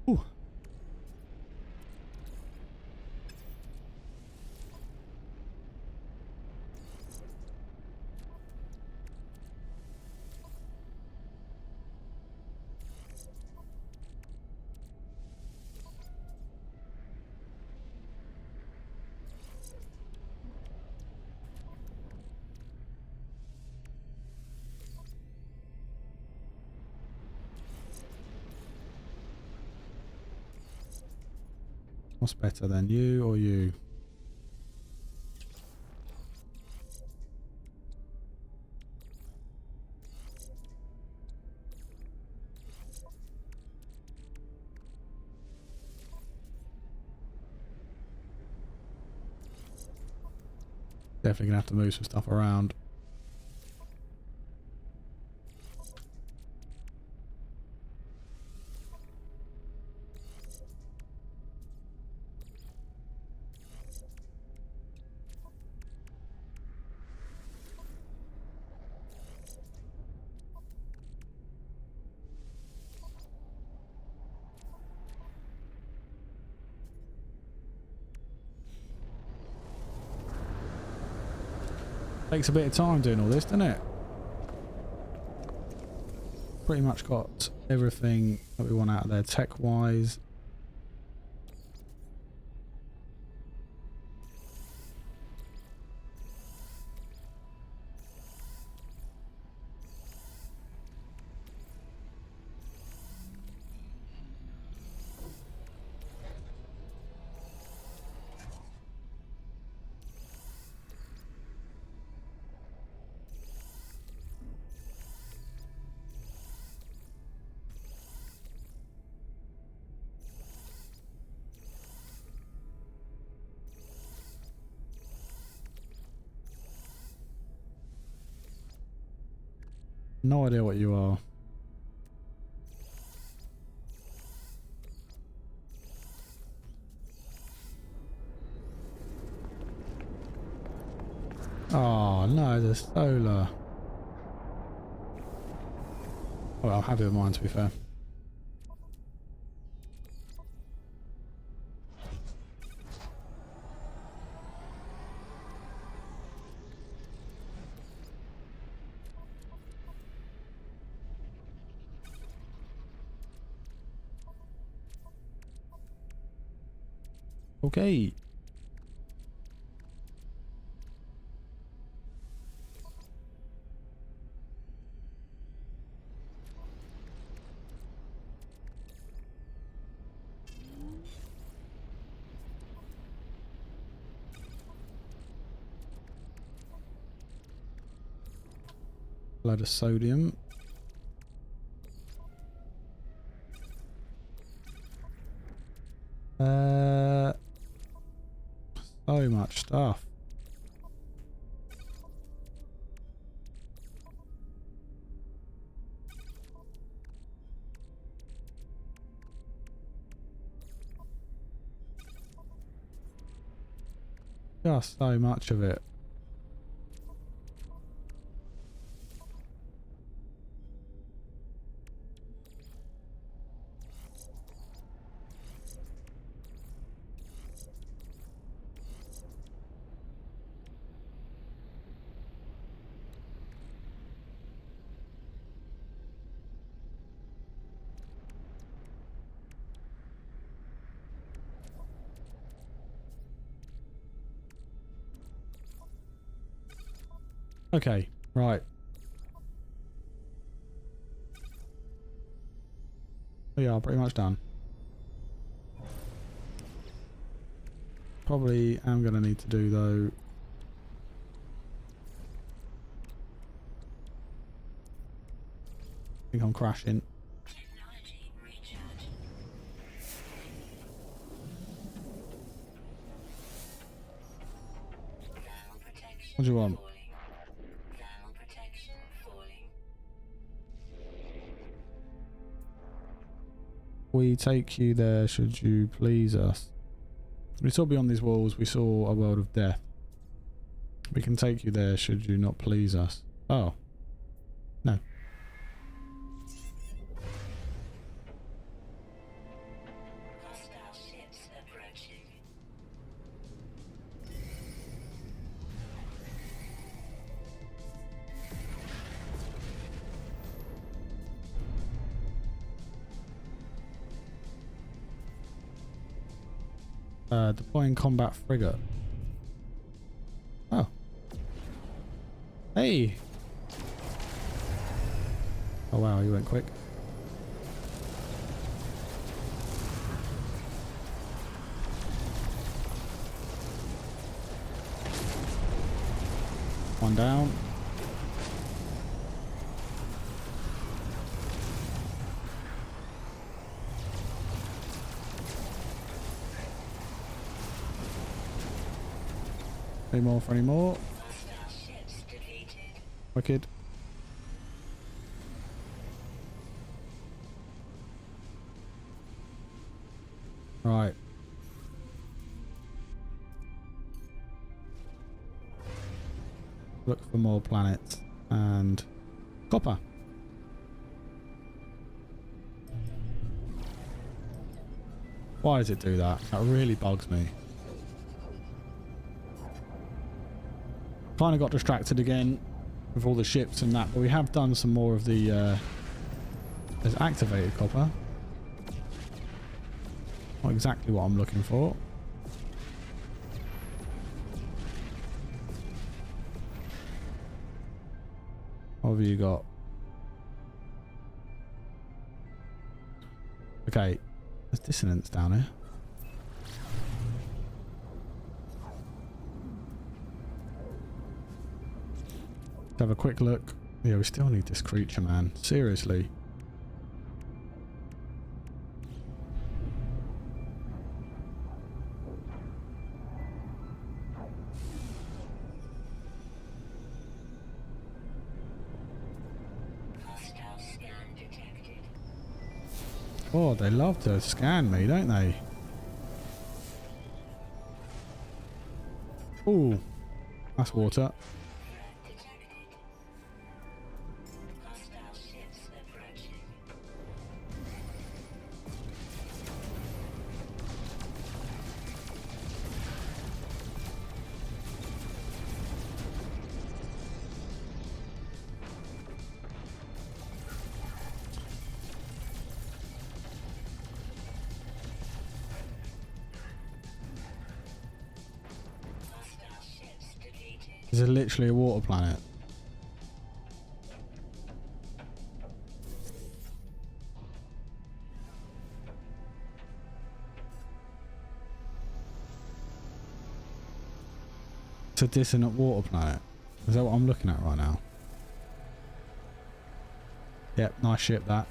Ooh. What's better than you or you? Definitely gonna have to move some stuff around. Takes a bit of time doing all this, doesn't it? Pretty much got everything that we want out of there tech-wise. No idea what you are. Oh no, the solar. Well, I'm happy with mine, to be fair. Okay. Load of sodium. So much stuff. Just so much of it. Okay, right. We are pretty much done. Probably am going to need to do though. I think I'm crashing. Technology recharge. Thermal protection What do you want? falling. Thermal protection falling. We take you there should you please us. We saw beyond these walls, we saw a world of death. We can take you there should you not please us. Oh. No. Hostile ships approaching. Deploying combat frigate. Oh. Hey! Oh wow, you went quick. One down. Any more for any more? Hostile ships defeated. Wicked. Right. Look for more planets and copper. Why does it do that? That really bugs me. Kind of got distracted again with all the ships and that, but we have done some more of the there's activated copper. Not exactly what I'm looking for. What have you got? Okay, there's dissonance down here. Let's have a quick look. Yeah, we still need this creature, man. Seriously. Hostile scan detected. Oh, they love to scan me, don't they? Ooh, that's water. Threat detected. Hostile ships approaching. Hostile ships defeated. This is literally a water planet. It's a dissonant water planet. Is that what I'm looking at right now? Yep, nice ship that.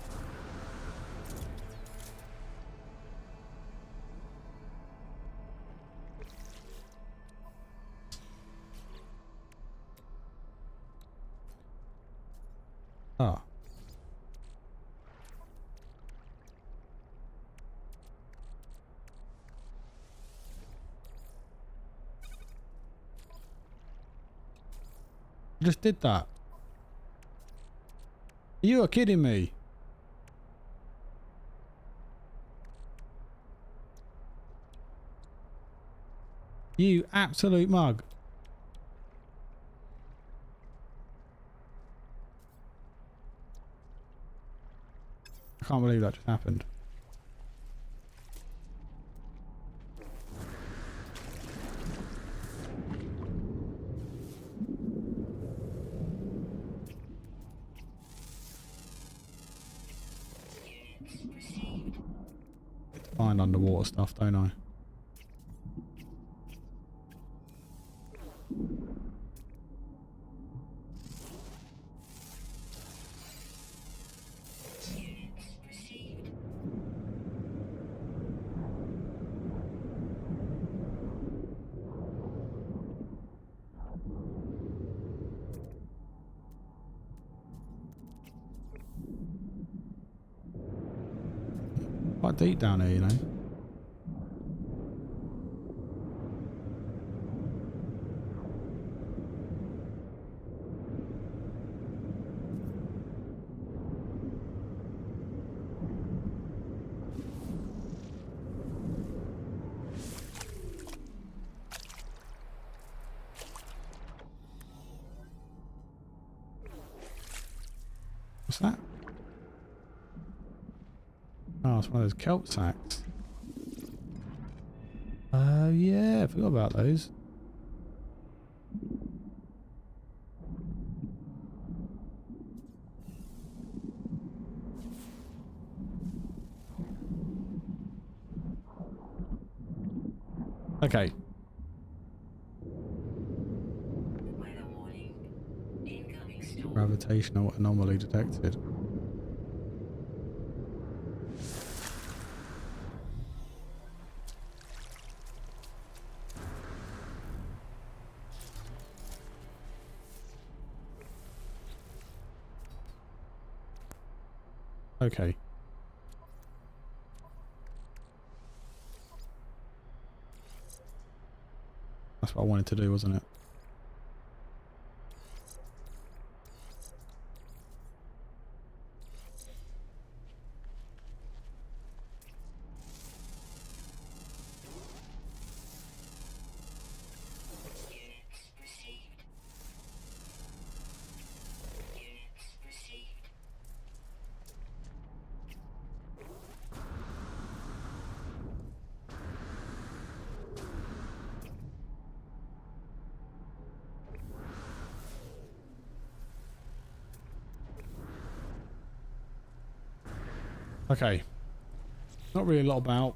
Ah. I just did that. You are kidding me. You absolute mug. I can't believe that just happened. find underwater stuff, don't I? Units received. Quite deep down here, you know. What's that? Oh, it's one of those kelp sacks. Yeah, I forgot about those. Okay. Weather warning. Incoming storm. Gravitational anomaly detected. Okay. That's what I wanted to do, wasn't it? Units received. Units received. Okay. Not really a lot about.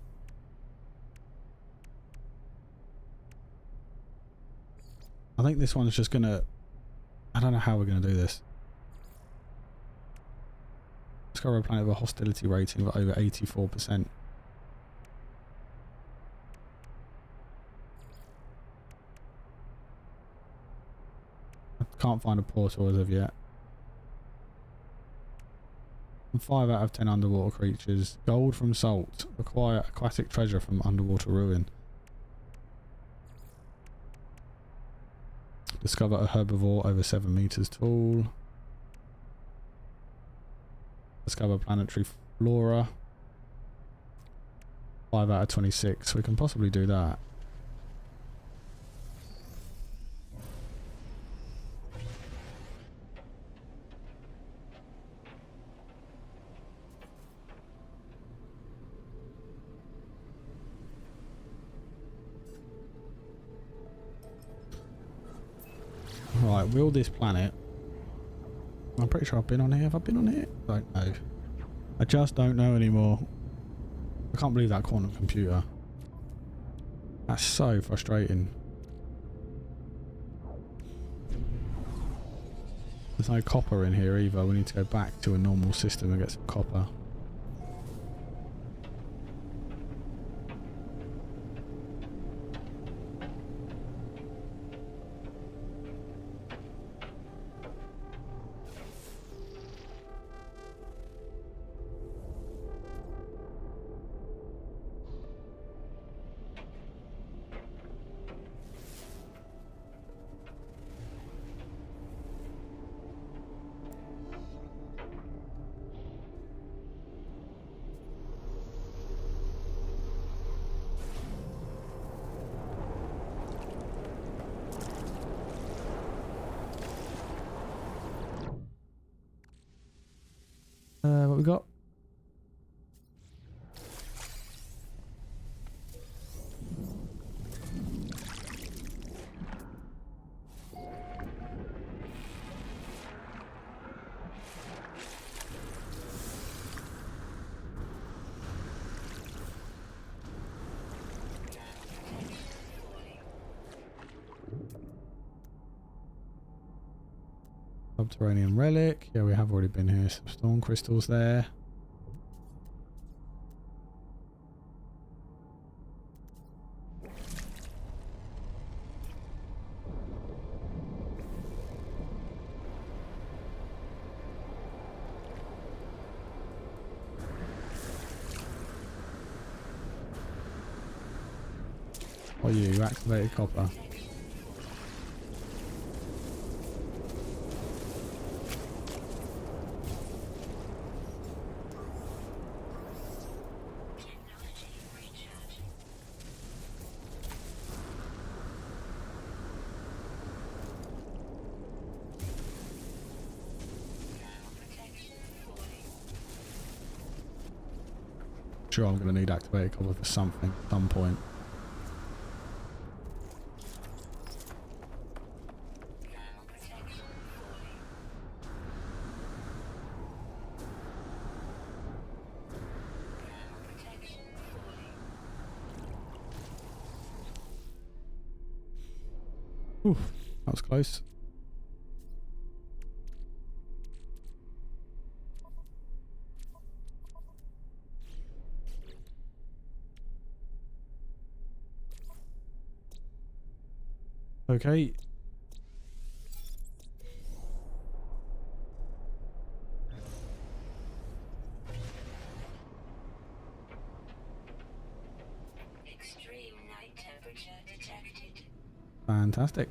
I think this one's just gonna... I don't know how we're gonna do this. Discover a planet with a hostility rating of over 84%. I can't find a portal as of yet. And 5 out of 10 underwater creatures. Gold from salt. Acquire aquatic treasure from underwater ruin. Discover a herbivore over 7 meters tall. Discover planetary flora. 5 out of 26. We can possibly do that. Right, will this planet... I'm pretty sure I've been on here. Have I been on here? I don't know. I just don't know anymore. I can't believe that quantum computer. That's so frustrating. There's no copper in here either. We need to go back to a normal system and get some copper. What we got? Subterranean relic. Yeah, we have already been here. Some storm crystals there. Oh, you activated copper. Sure, I'm going to need activated copper for something at some point. Oof, that was close. Okay. Extreme night temperature detected. Fantastic.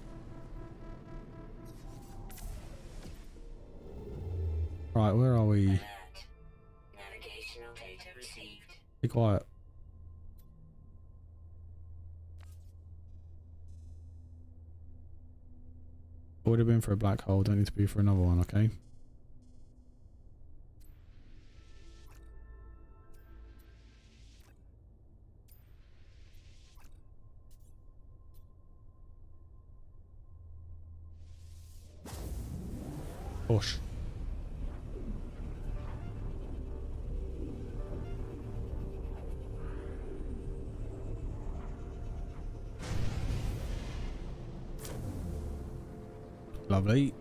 Right, where are we? Alert. Navigational data received. Be quiet. Would have been for a black hole, don't need to be for another one, okay? Push. Lovely.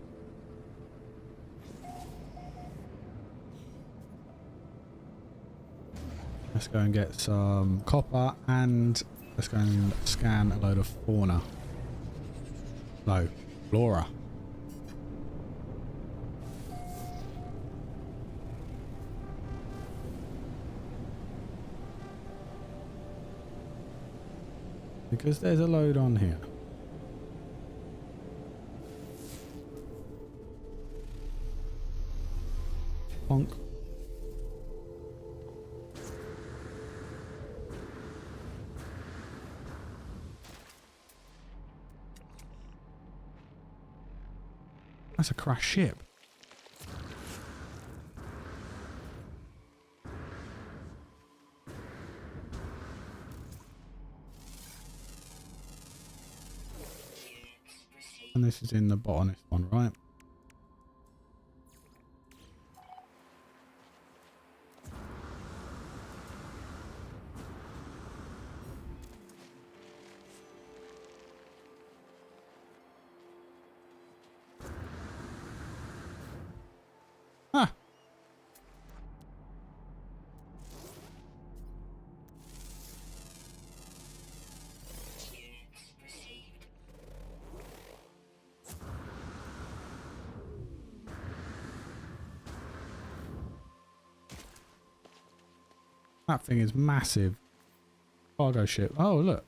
Let's go and get some copper and let's go and scan a load of fauna. No, flora. Because there's a load on here. Bonk. That's a crashed ship. And this is in the botanist one, right? Ah! Units received. That thing is massive. Cargo ship. Oh, look.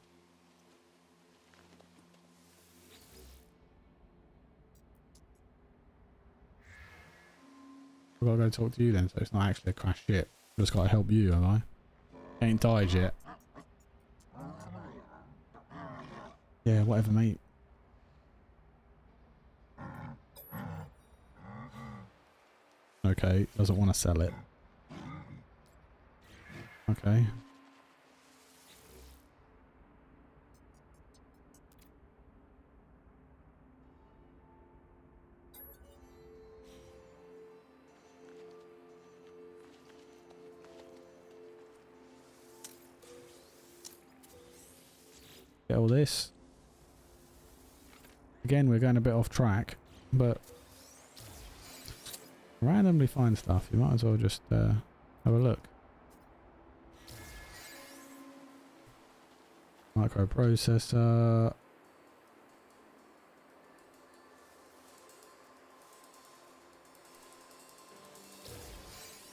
I've got to go talk to you then, so it's not actually a crashed ship. I've just got to help you, am I? Ain't died yet. Yeah, whatever, mate. Okay, doesn't want to sell it. Okay. Get all this. Again, we're going a bit off track, but randomly find stuff, you might as well just have a look. Microprocessor.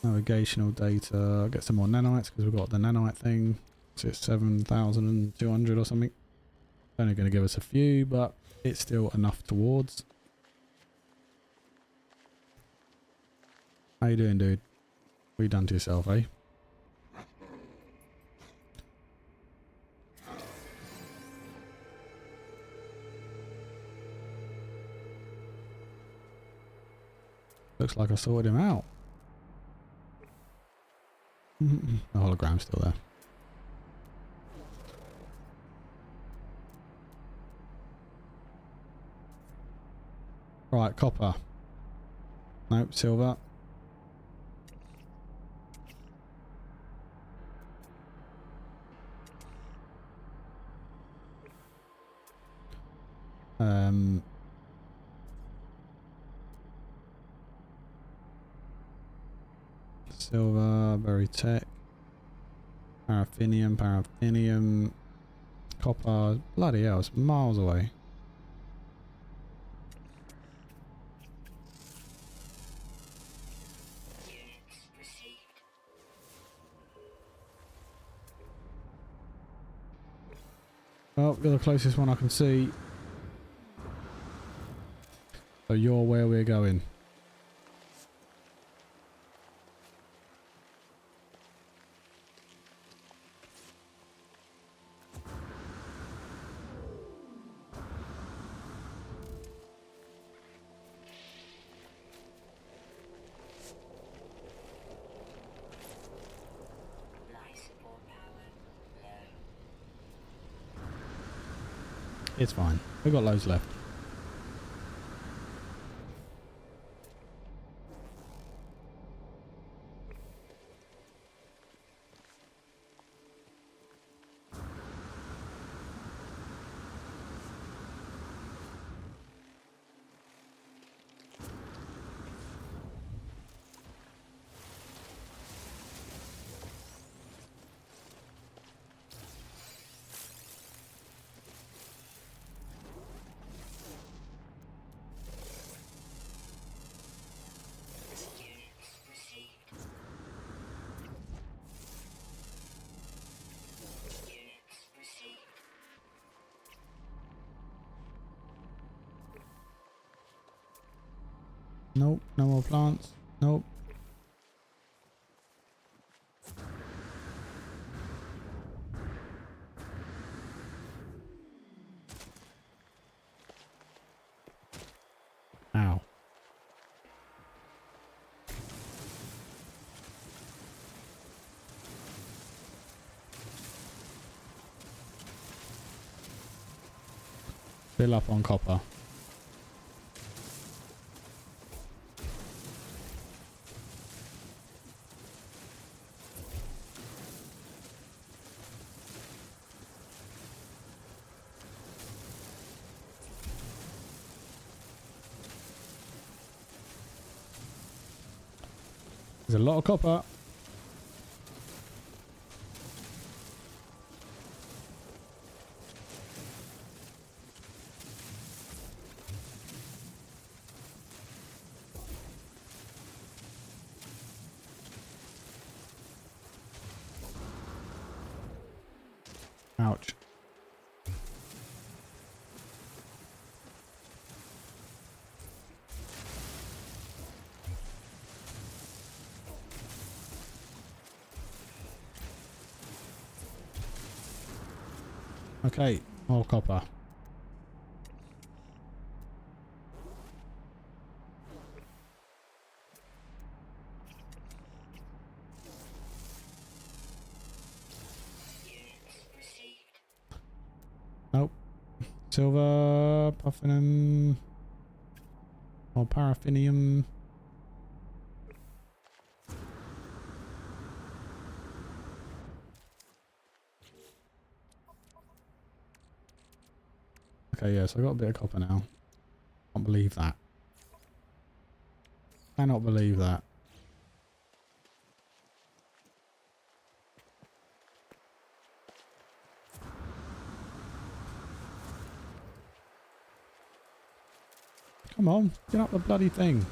Navigational data. Get some more nanites because we've got the nanite thing. So it's 7,200 or something. Only going to give us a few, but it's still enough towards. How you doing, dude? What you done to yourself, eh? Looks like I sorted him out. The hologram's still there. Right, copper. Nope, silver. Silver, berry tech, paraffinium, copper. Bloody hell, it's miles away. Units received. Well, you're the closest one I can see. So you're where we're going. Life support power low. It's fine. We've got loads left. Units received. Units received. Nope, no more plants. Nope. Ow. Fill up on copper. There's a lot of copper. Ouch. Okay, more copper. Units received. Nope. Silver, puffinum, or paraffinium. Okay, yeah, so I got a bit of copper now. Can't believe that. Cannot believe that. Come on, get up the bloody thing.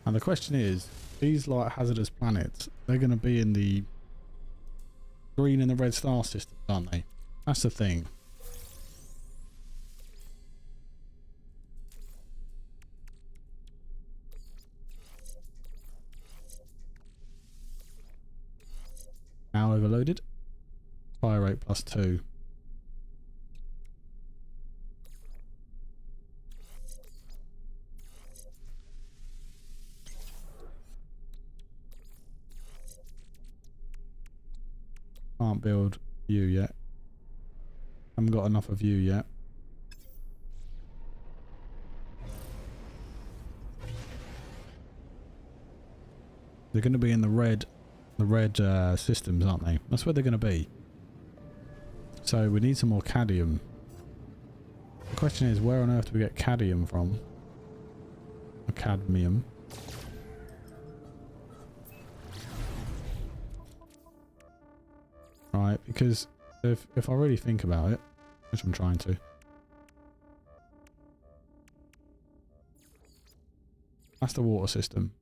And the question is, these like hazardous planets, they're going to be in the green and the red star system, aren't they? That's the thing. Now overloaded. Fire rate +2. Can't build view yet. Haven't got enough of you yet. They're going to be in the red systems, aren't they? That's where they're going to be. So we need some more cadmium. The question is, where on earth do we get cadmium from? Or cadmium. Right, because if I really think about it, which I'm trying to. That's the water system.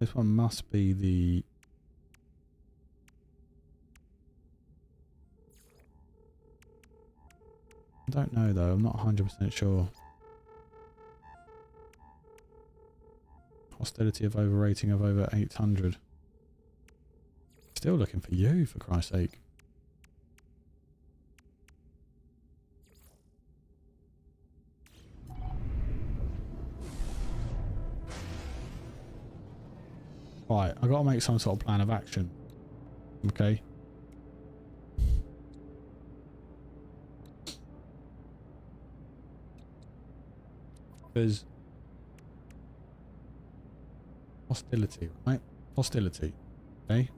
This one must be the... I don't know though, I'm not 100% sure. Hostility of overrating of over 800. Still looking for you, for Christ's sake. Right, I've got to make some sort of plan of action. Okay. Because hostility, right? Hostility. Okay.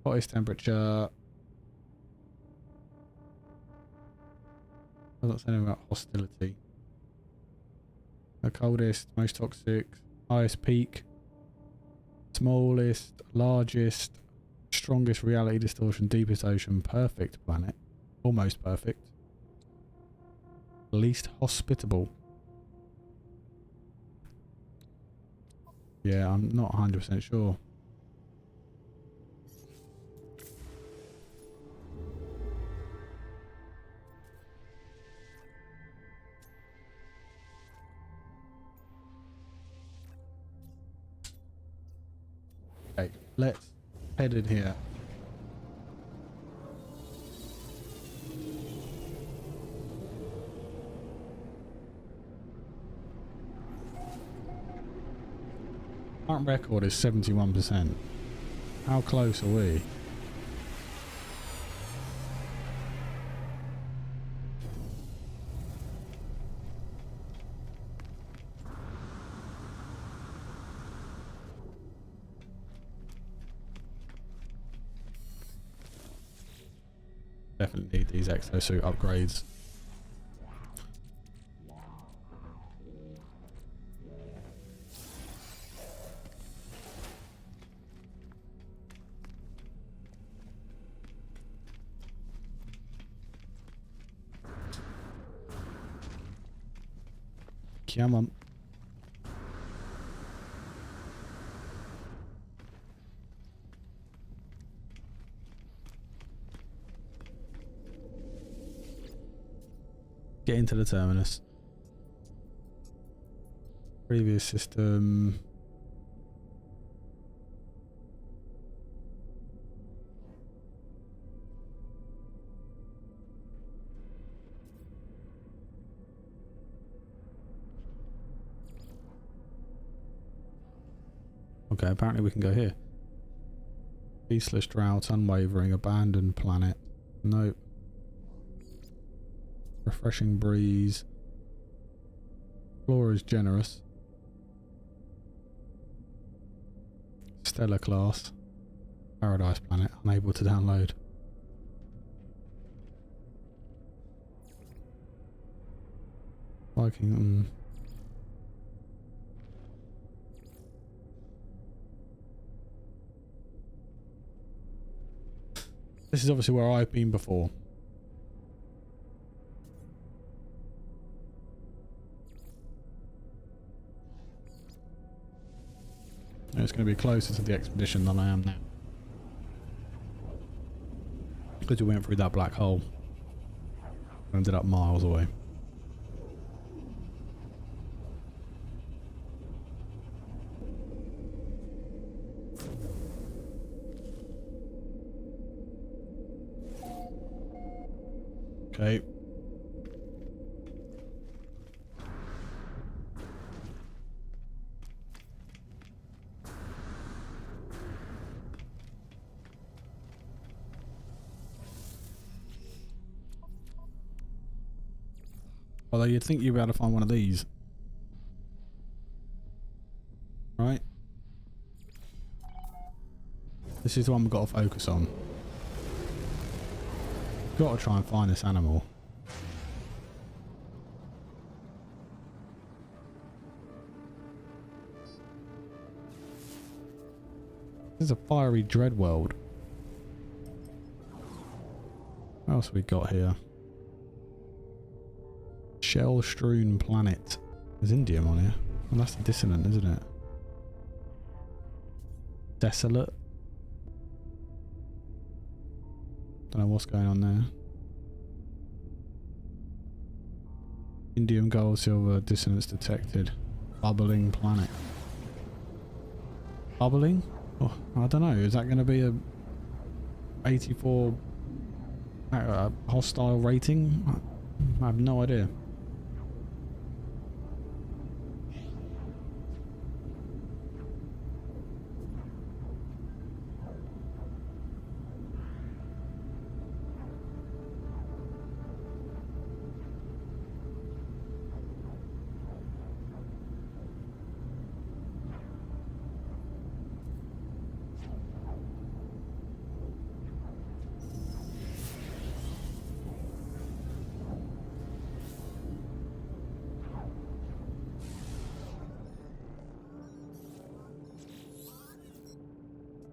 Hottest temperature. I'm not saying about hostility. The coldest, most toxic, highest peak, smallest, largest, strongest reality distortion, deepest ocean, perfect planet, almost perfect, least hospitable. Yeah, I'm not 100% sure. Okay, let's head in here. Current record is 71%. How close are we? Definitely need these exosuit upgrades. Come on. Get into the terminus. Previous system. Okay, apparently we can go here. Ceaseless drought, unwavering, abandoned planet. Nope. Refreshing breeze. Flora is generous. Stellar class. Paradise planet. Unable to download. Viking. This is obviously where I've been before. It's going to be closer to the expedition than I am now. Because we went through that black hole. Ended up miles away. Okay. Although you'd think you'd be able to find one of these. Right? This is the one we've got to focus on. Got to try and find this animal. This is a fiery dread world. What else have we got here? Shell strewn planet. There's indium on here. Well, that's the Dissonant, isn't it? Desolate. Don't know what's going on there. Indium, gold, silver, dissonance detected. Bubbling planet. Bubbling? Oh, I don't know. Is that going to be a 84 hostile rating? I have no idea.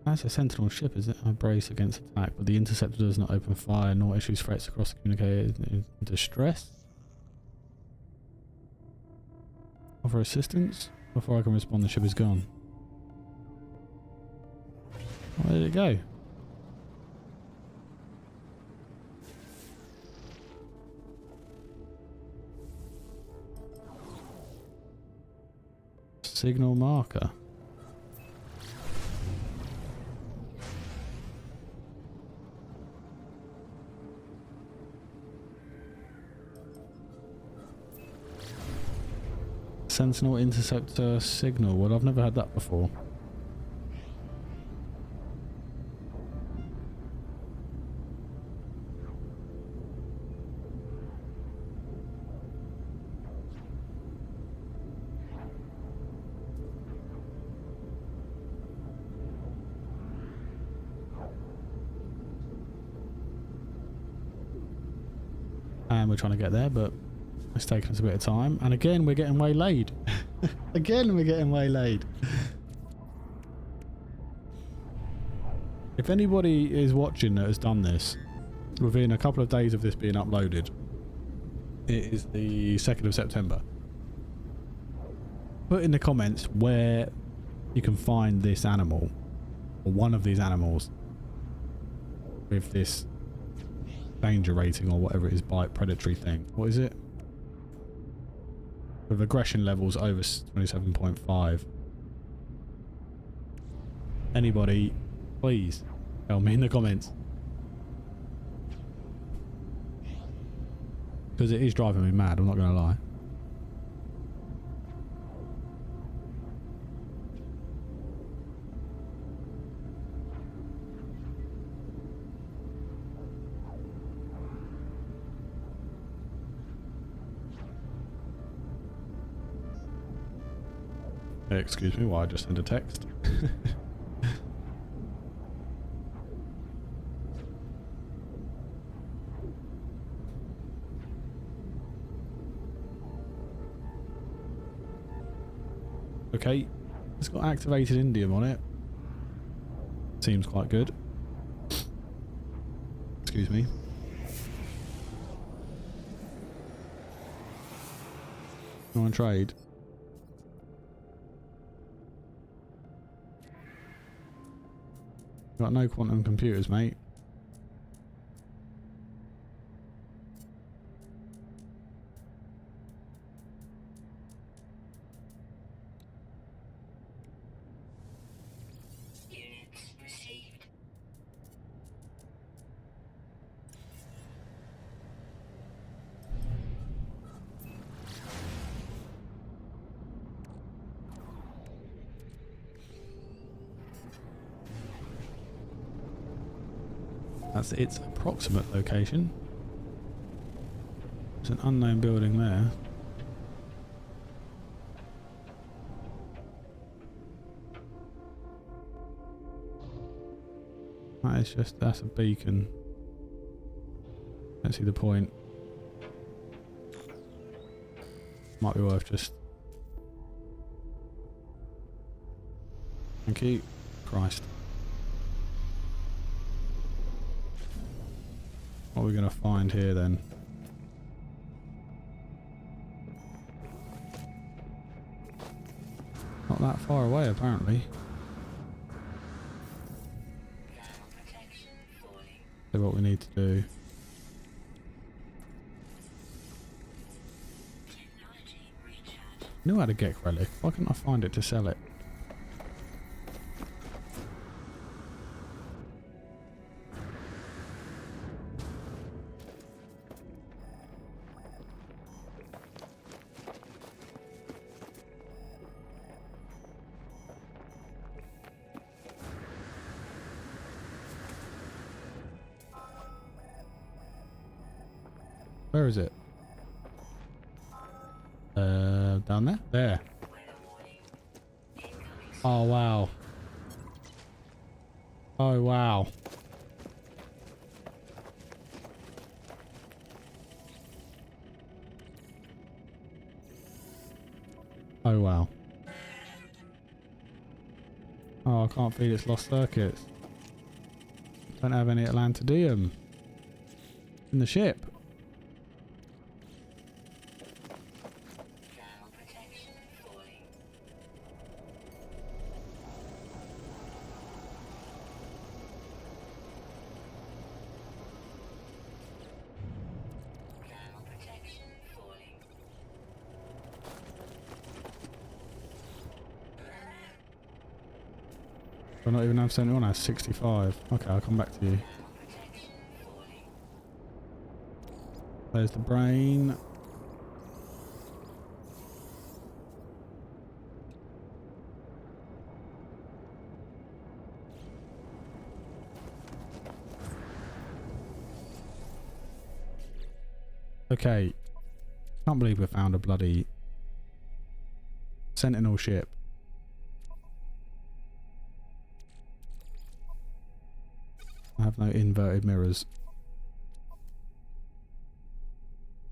That's a Sentinel ship, is it? I brace against attack, but the interceptor does not open fire nor issues threats across the communicator in distress. Offer assistance? Before I can respond, the ship is gone. Where did it go? Signal marker. Sentinel interceptor signal. Well, I've never had that before. And we're trying to get there, but it's taken us a bit of time. And again, we're getting waylaid. Again, we're getting waylaid. If anybody is watching that has done this within a couple of days of this being uploaded, it is the 2nd of September. Put in the comments where you can find this animal, or one of these animals, with this danger rating or whatever it is, bite predatory thing. What is it? With aggression levels over 27.5. Anybody, please tell me in the comments. Because it is driving me mad, I'm not going to lie. Excuse me while I just send a text. Okay, it's got activated indium on it. Seems quite good. Excuse me. You want to trade? Got no quantum computers, mate. Units received. That's its approximate location. There's an unknown building there. That is just, that's a beacon. Don't see the point. Might be worth just... Thank you. Christ. What are we going to find here then? Not that far away apparently. Thermal protection falling. So what we need to do. Technology recharge. I knew how to get relic. Why couldn't I find it to sell it? Where is it? Down there? There. Weather warning. Incoming. Oh wow. Oh wow. Oh wow. Oh, I can't feed its lost circuits. Don't have any Atlantidium in the ship. Thermal protection falling. Thermal protection falling. Do I not even have 71? I have 65. Okay, I'll come back to you. Thermal protection falling. There's the brain. Okay. Can't believe we found a bloody Sentinel ship. I have no inverted mirrors.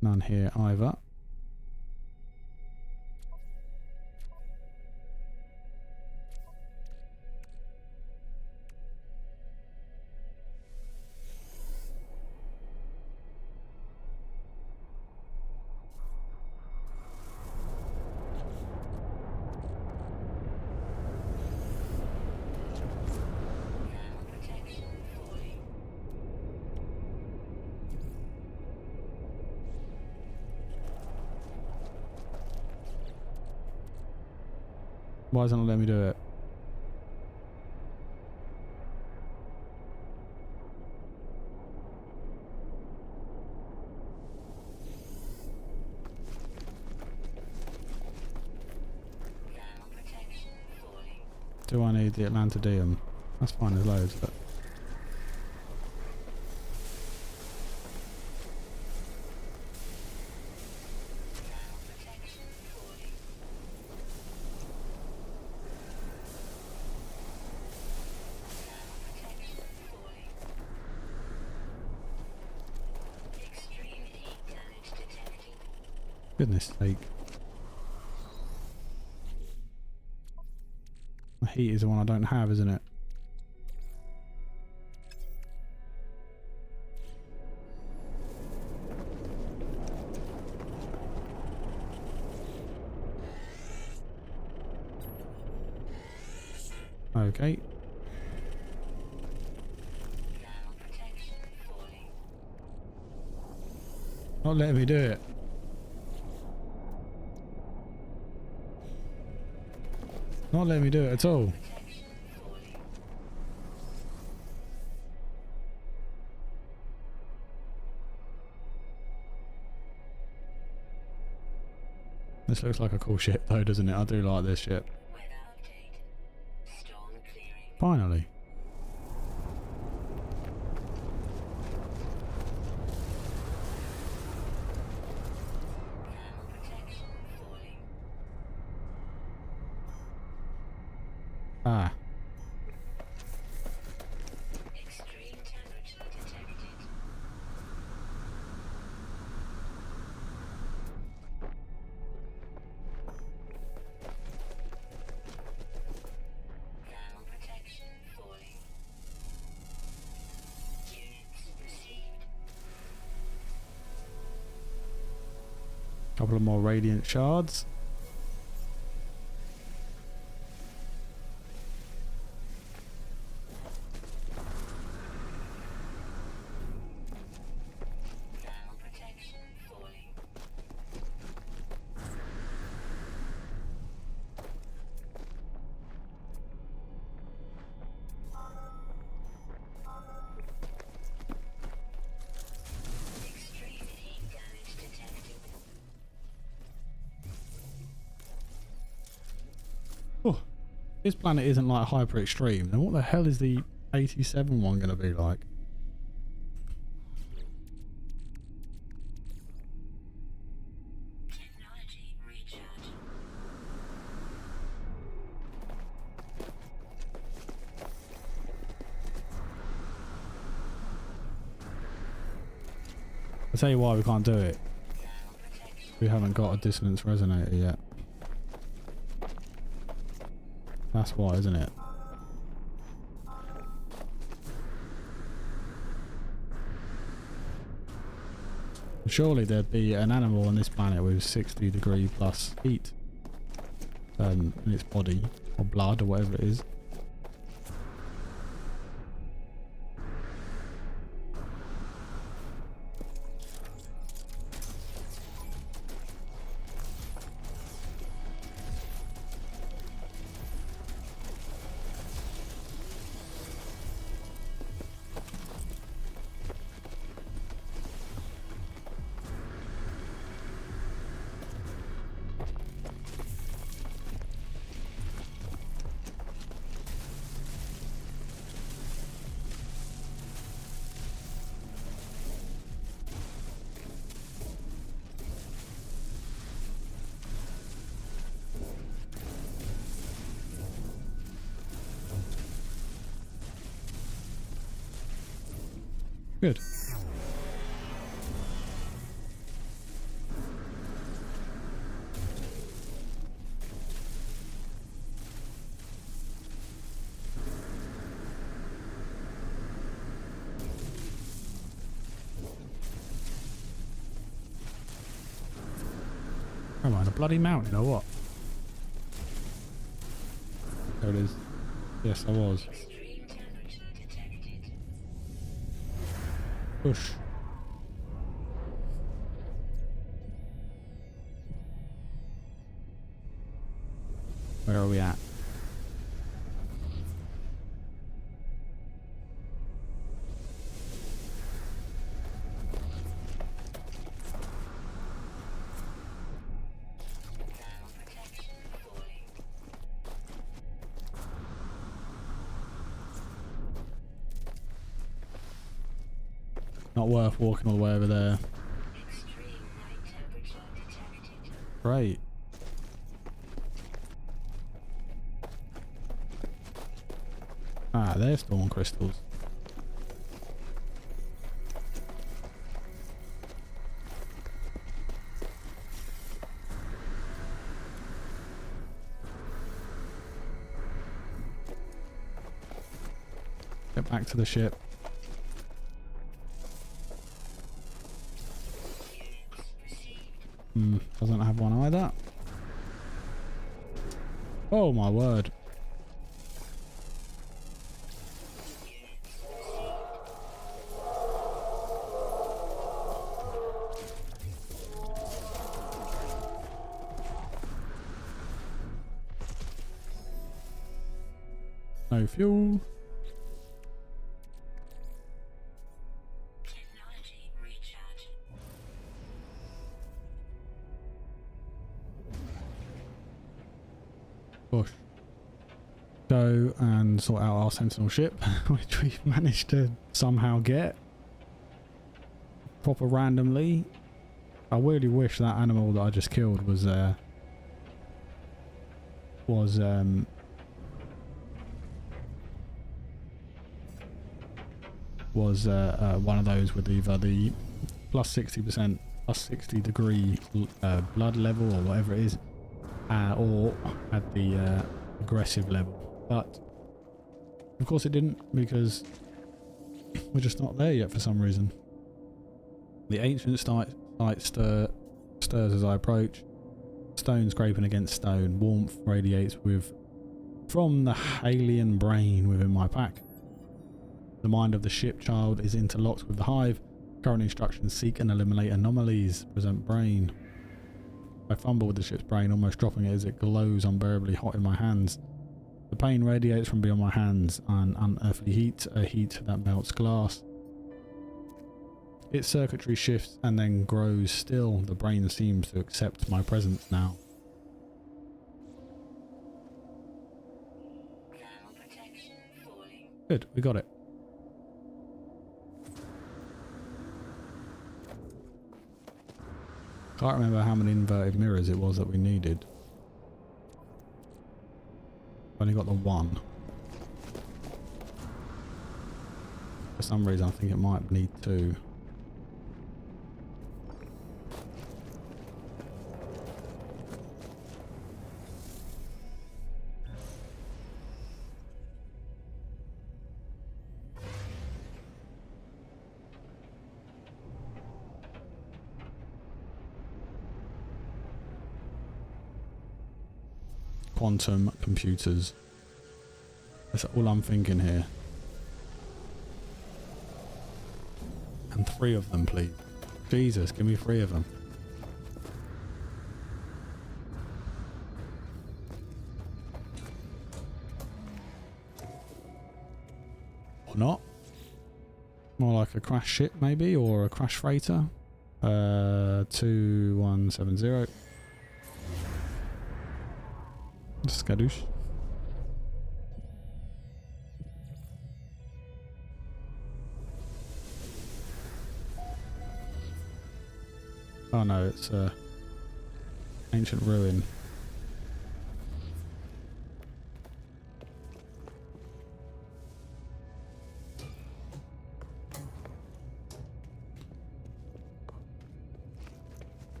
None here either. Thermal protection falling. Why doesn't it let me do it? Thermal protection falling. Do I need the Atlantidium? That's fine, there's loads, but... Thermal protection falling. Goodness sake. The heat is the one I don't have, isn't it? Okay. Thermal protection falling. Not letting me do it. Not letting me do it at all. Protection falling. This looks like a cool ship though, doesn't it? I do like this ship. Weather update. Storm clearing. Finally. Thermal protection falling. Ah. Extreme temperature detected. Thermal protection falling. Units received. Couple of more radiant shards. Thermal protection falling. Extreme heat damage detected. Oh, this planet isn't like hyper extreme. Then what the hell is the 87 one going to be like? Technology recharge. I'll tell you why we can't do it. Thermal protection. We haven't got a dissonance resonator yet. That's why, isn't it? Surely there'd be an animal on this planet with 60-degree plus heat in its body or blood or whatever it is. Good. Am I on a bloody mountain or what? There it is. Yes, I was. Extreme temperature detected. Push. Where are we at? Thermal protection falling. Not worth walking all the way over there. Extreme night temperature detected. Great. Ah, there's storm crystals. Get back to the ship. Doesn't have one either. Oh my word. No fuel. Technology recharge. Push. Go and sort out our Sentinel ship, which we've managed to somehow get. Proper randomly. I really wish that animal that I just killed was one of those with either the plus 60%, plus 60 degree blood level or whatever it is, or at the aggressive level. But of course it didn't, because we're just not there yet for some reason. The ancient site stirs as I approach. Stone scraping against stone. Warmth radiates from the alien brain within my pack. The mind of the ship child is interlocked with the hive. Current instructions: seek and eliminate anomalies. Present brain. I fumble with the ship's brain, almost dropping it as it glows unbearably hot in my hands. The pain radiates from beyond my hands, an unearthly heat, a heat that melts glass. Its circuitry shifts and then grows still. The brain seems to accept my presence now. Thermal protection falling. Good, we got it. Can't remember how many inverted mirrors it was that we needed. Only got the one. For some reason I think it might need two. Quantum computers. That's all I'm thinking here. And 3 of them, please. Jesus, give me 3 of them. Or not. More like a crash ship, maybe, or a crash freighter. 2170. Skadoosh. Oh no, it's a ancient ruin.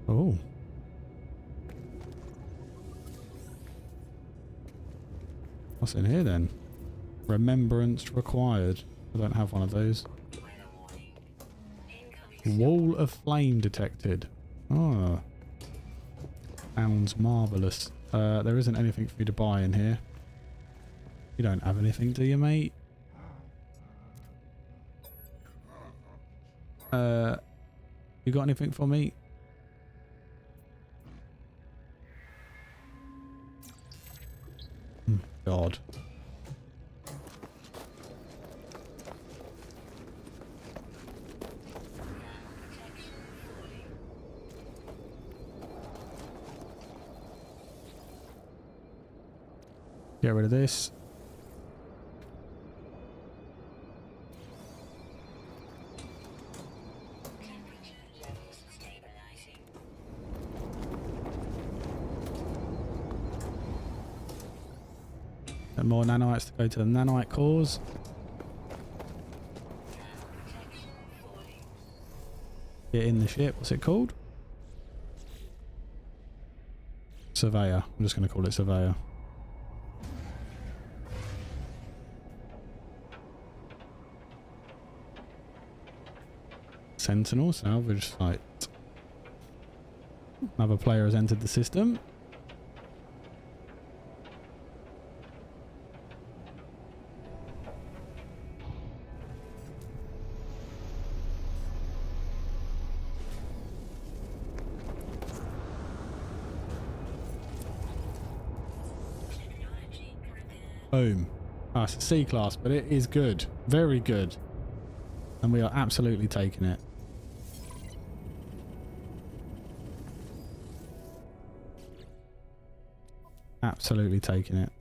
Oh. What's in here then? Remembrance required. I don't have one of those. Wall of flame detected. Oh. Sounds marvellous. There isn't anything for you to buy in here. You don't have anything, do you, mate? You got anything for me? God. Get rid of this. Temperature levels stabilizing. And more nanites to go to the nanite cores. Protection falling. Get in the ship. What's it called? Surveyor. I'm just going to call it Surveyor. Sentinel salvage site. Another player has entered the system. Boom. Ah, it's a C class, but it is good. Very good. And we are absolutely taking it. Absolutely taking it.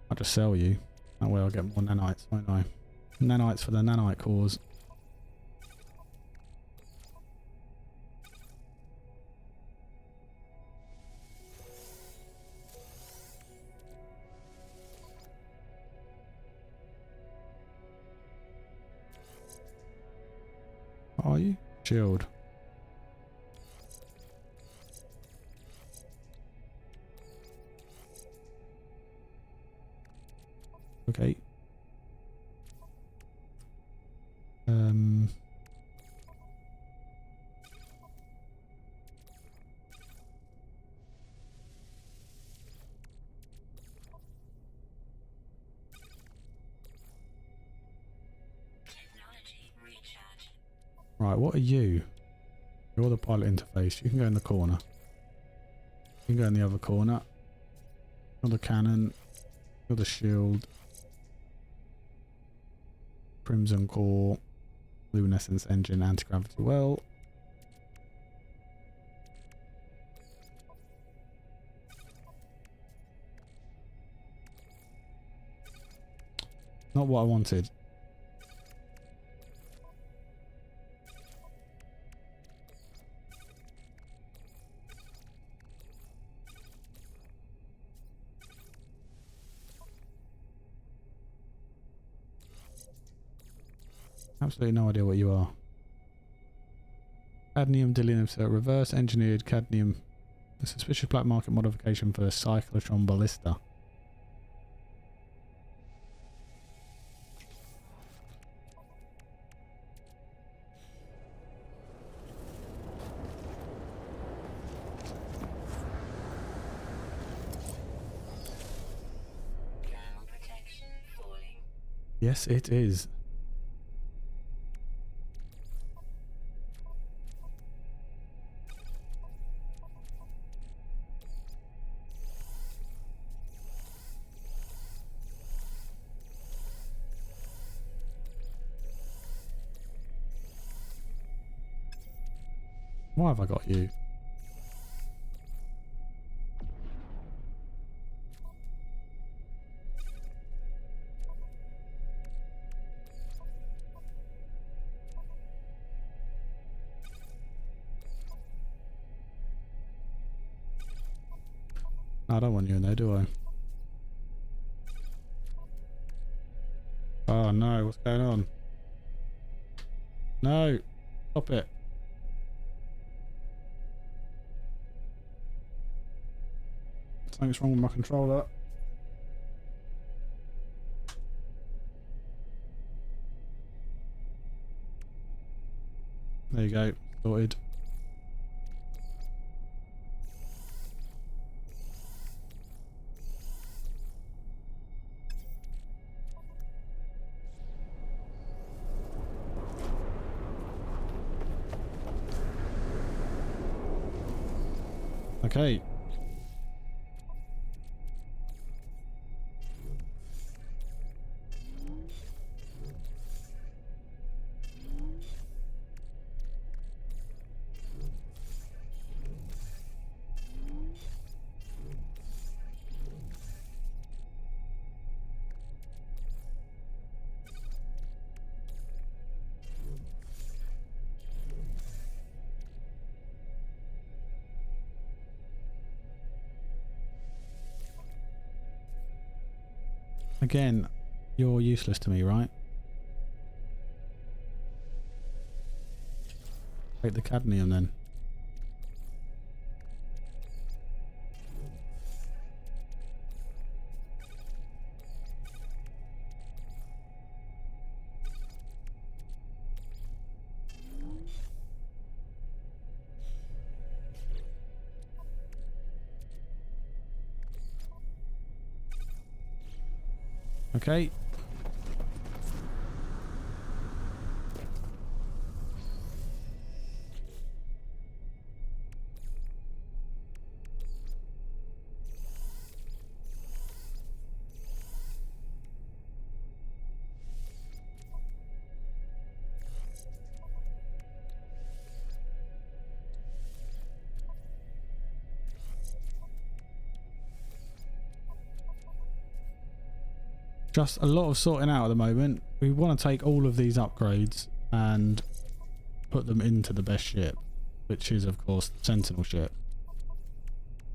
I'll just sell you. That way I'll get more nanites, won't I? Nanites for the nanite cause. What are you? Shield. Okay. Technology recharge. Right, what are you? You're the pilot interface. You can go in the corner. You can go in the other corner. You're the cannon. You're the shield. Crimson core. Luminescence engine. Anti-gravity well. Not what I wanted. Absolutely no idea what you are. Cadmium, dillium, so reverse engineered cadmium. A suspicious black market modification for a cyclotron ballista. Ground protection falling. Yes, it is. Why have I got you? No, I don't want you in there, do I? Oh no, what's going on? No! Stop it. Something's wrong with my controller. There you go. Sorted. Okay. Again, you're useless to me, right? Take the cadmium then. Okay. Just a lot of sorting out at the moment. We want to take all of these upgrades and put them into the best ship, which is of course the Sentinel Ship,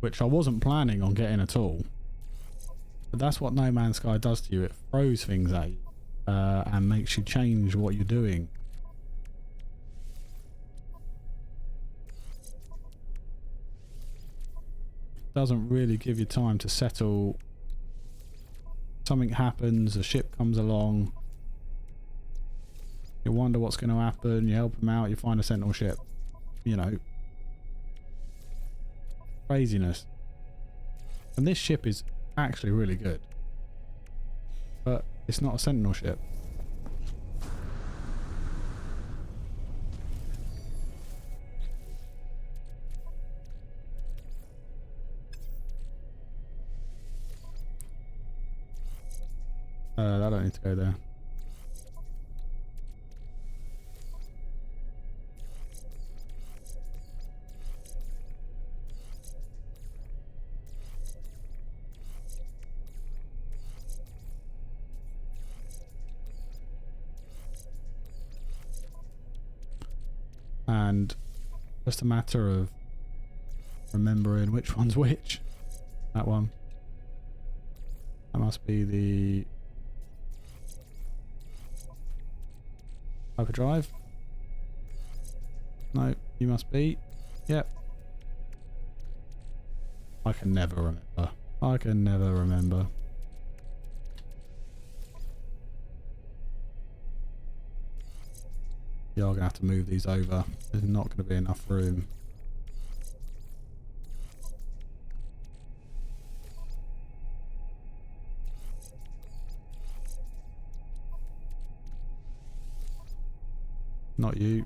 which I wasn't planning on getting at all. But that's what No Man's Sky does to you. It throws things at you and makes you change what you're doing. Doesn't really give you time to settle. Something happens, a ship comes along, you wonder what's going to happen, you help them out, you find a Sentinel ship. You know, craziness. And this ship is actually really good, but it's not a Sentinel ship. I don't need to go there. And just a matter of remembering which one's which. That one. That must be the hyperdrive. No, you must be. Yep. I can never remember. I can never remember. Yeah, I'm gonna have to move these over. There's not gonna be enough room. Not you.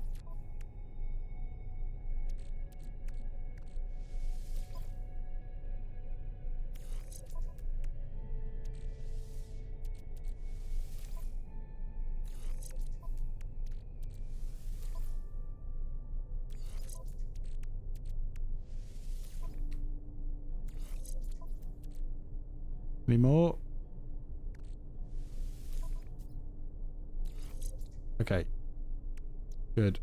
Any more? Okay. Good.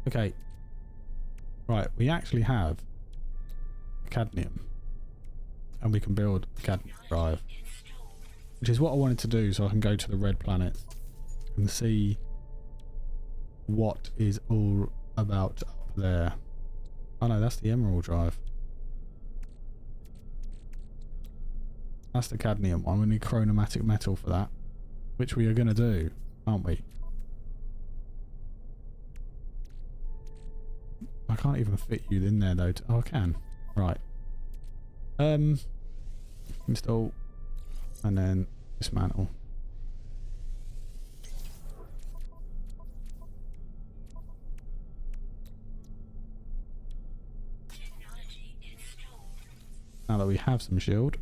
Okay. Right, we actually have cadmium. And we can build a cadmium drive. Which is what I wanted to do, so I can go to the red planet and see what is all about up there. Oh no, that's the emerald drive. That's the cadmium one. We need chromatic metal for that, which we are going to do, aren't we? I can't even fit you in there though. Oh, I can. Right. Install and then dismantle. Now that we have some shield.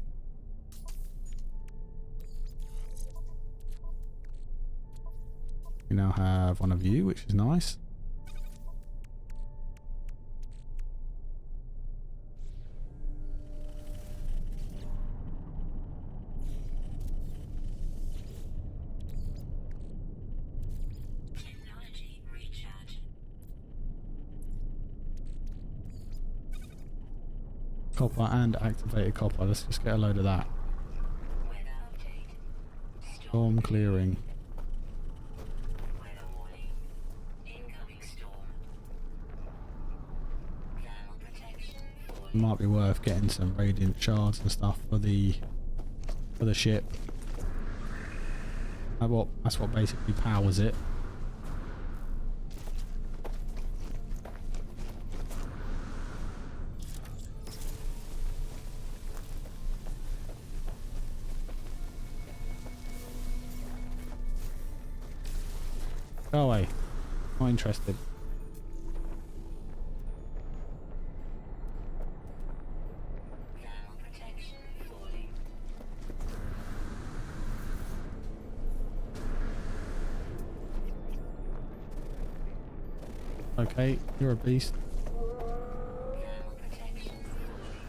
We now have one of you, which is nice. Copper and activated copper. Let's just get a load of that. Storm clearing. Might be worth getting some radiant shards and stuff for the ship. That's what basically powers it. Go away. Not interested. Thermal protection falling. Okay, you're a beast. Thermal protection falling.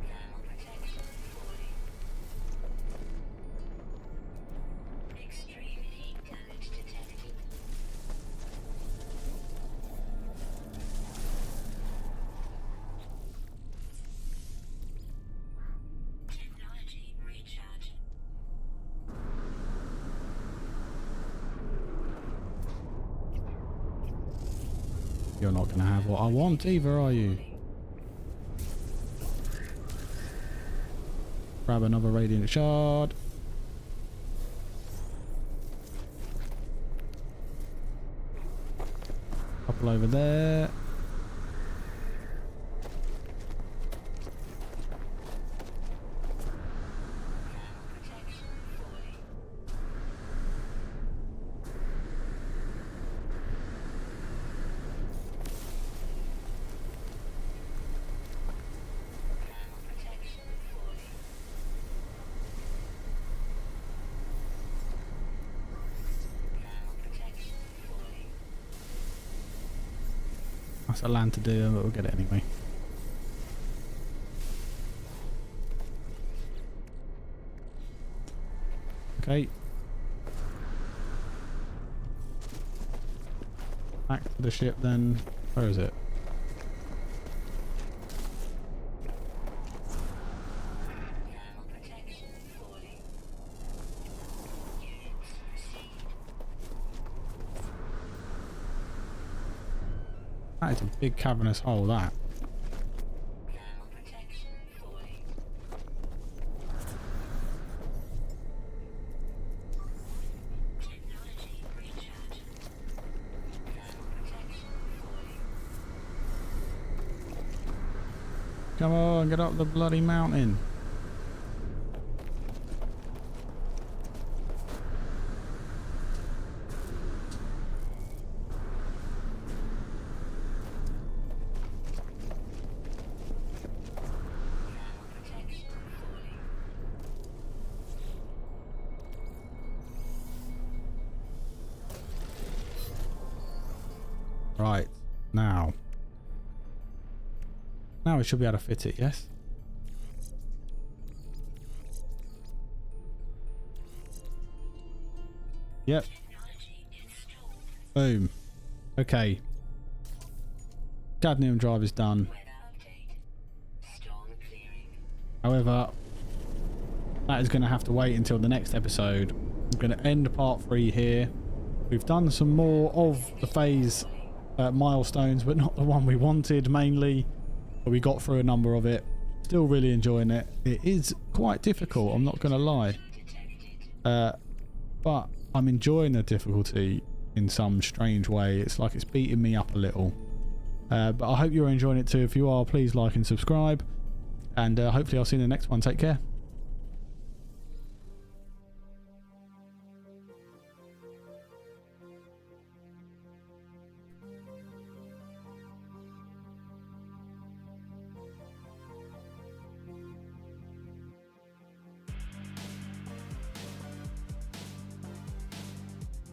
Thermal protection falling. Extreme heat damage detected. Technology recharging. You're not going to have what I want either, are you? Grab another radiant shard. Couple over there. Thermal protection falling. Thermal protection falling. Thermal protection falling. That's a land to do, but we'll get it anyway. Okay. Back to the ship then. Where is it? Thermal protection falling. Units received. That is a big cavernous hole, that. Thermal protection falling. Technology recharging. Thermal protection falling. Come on, get up the bloody mountain. Thermal protection falling. Right, now. Now we should be able to fit it, yes? Yep. Technology installed. Boom. Okay. Cadmium drive is done. Weather update. Storm clearing. However, that is going to have to wait until the next episode. I'm going to end part 3 here. We've done some more of the phase milestones, but not the one we wanted mainly. But we got through a number of it. Still really enjoying it. It is quite difficult, I'm not going to lie. But I'm enjoying the difficulty in some strange way. It's like it's beating me up a little. But I hope you're enjoying it too. If you are, please like and subscribe. And hopefully I'll see you in the next one. Take care.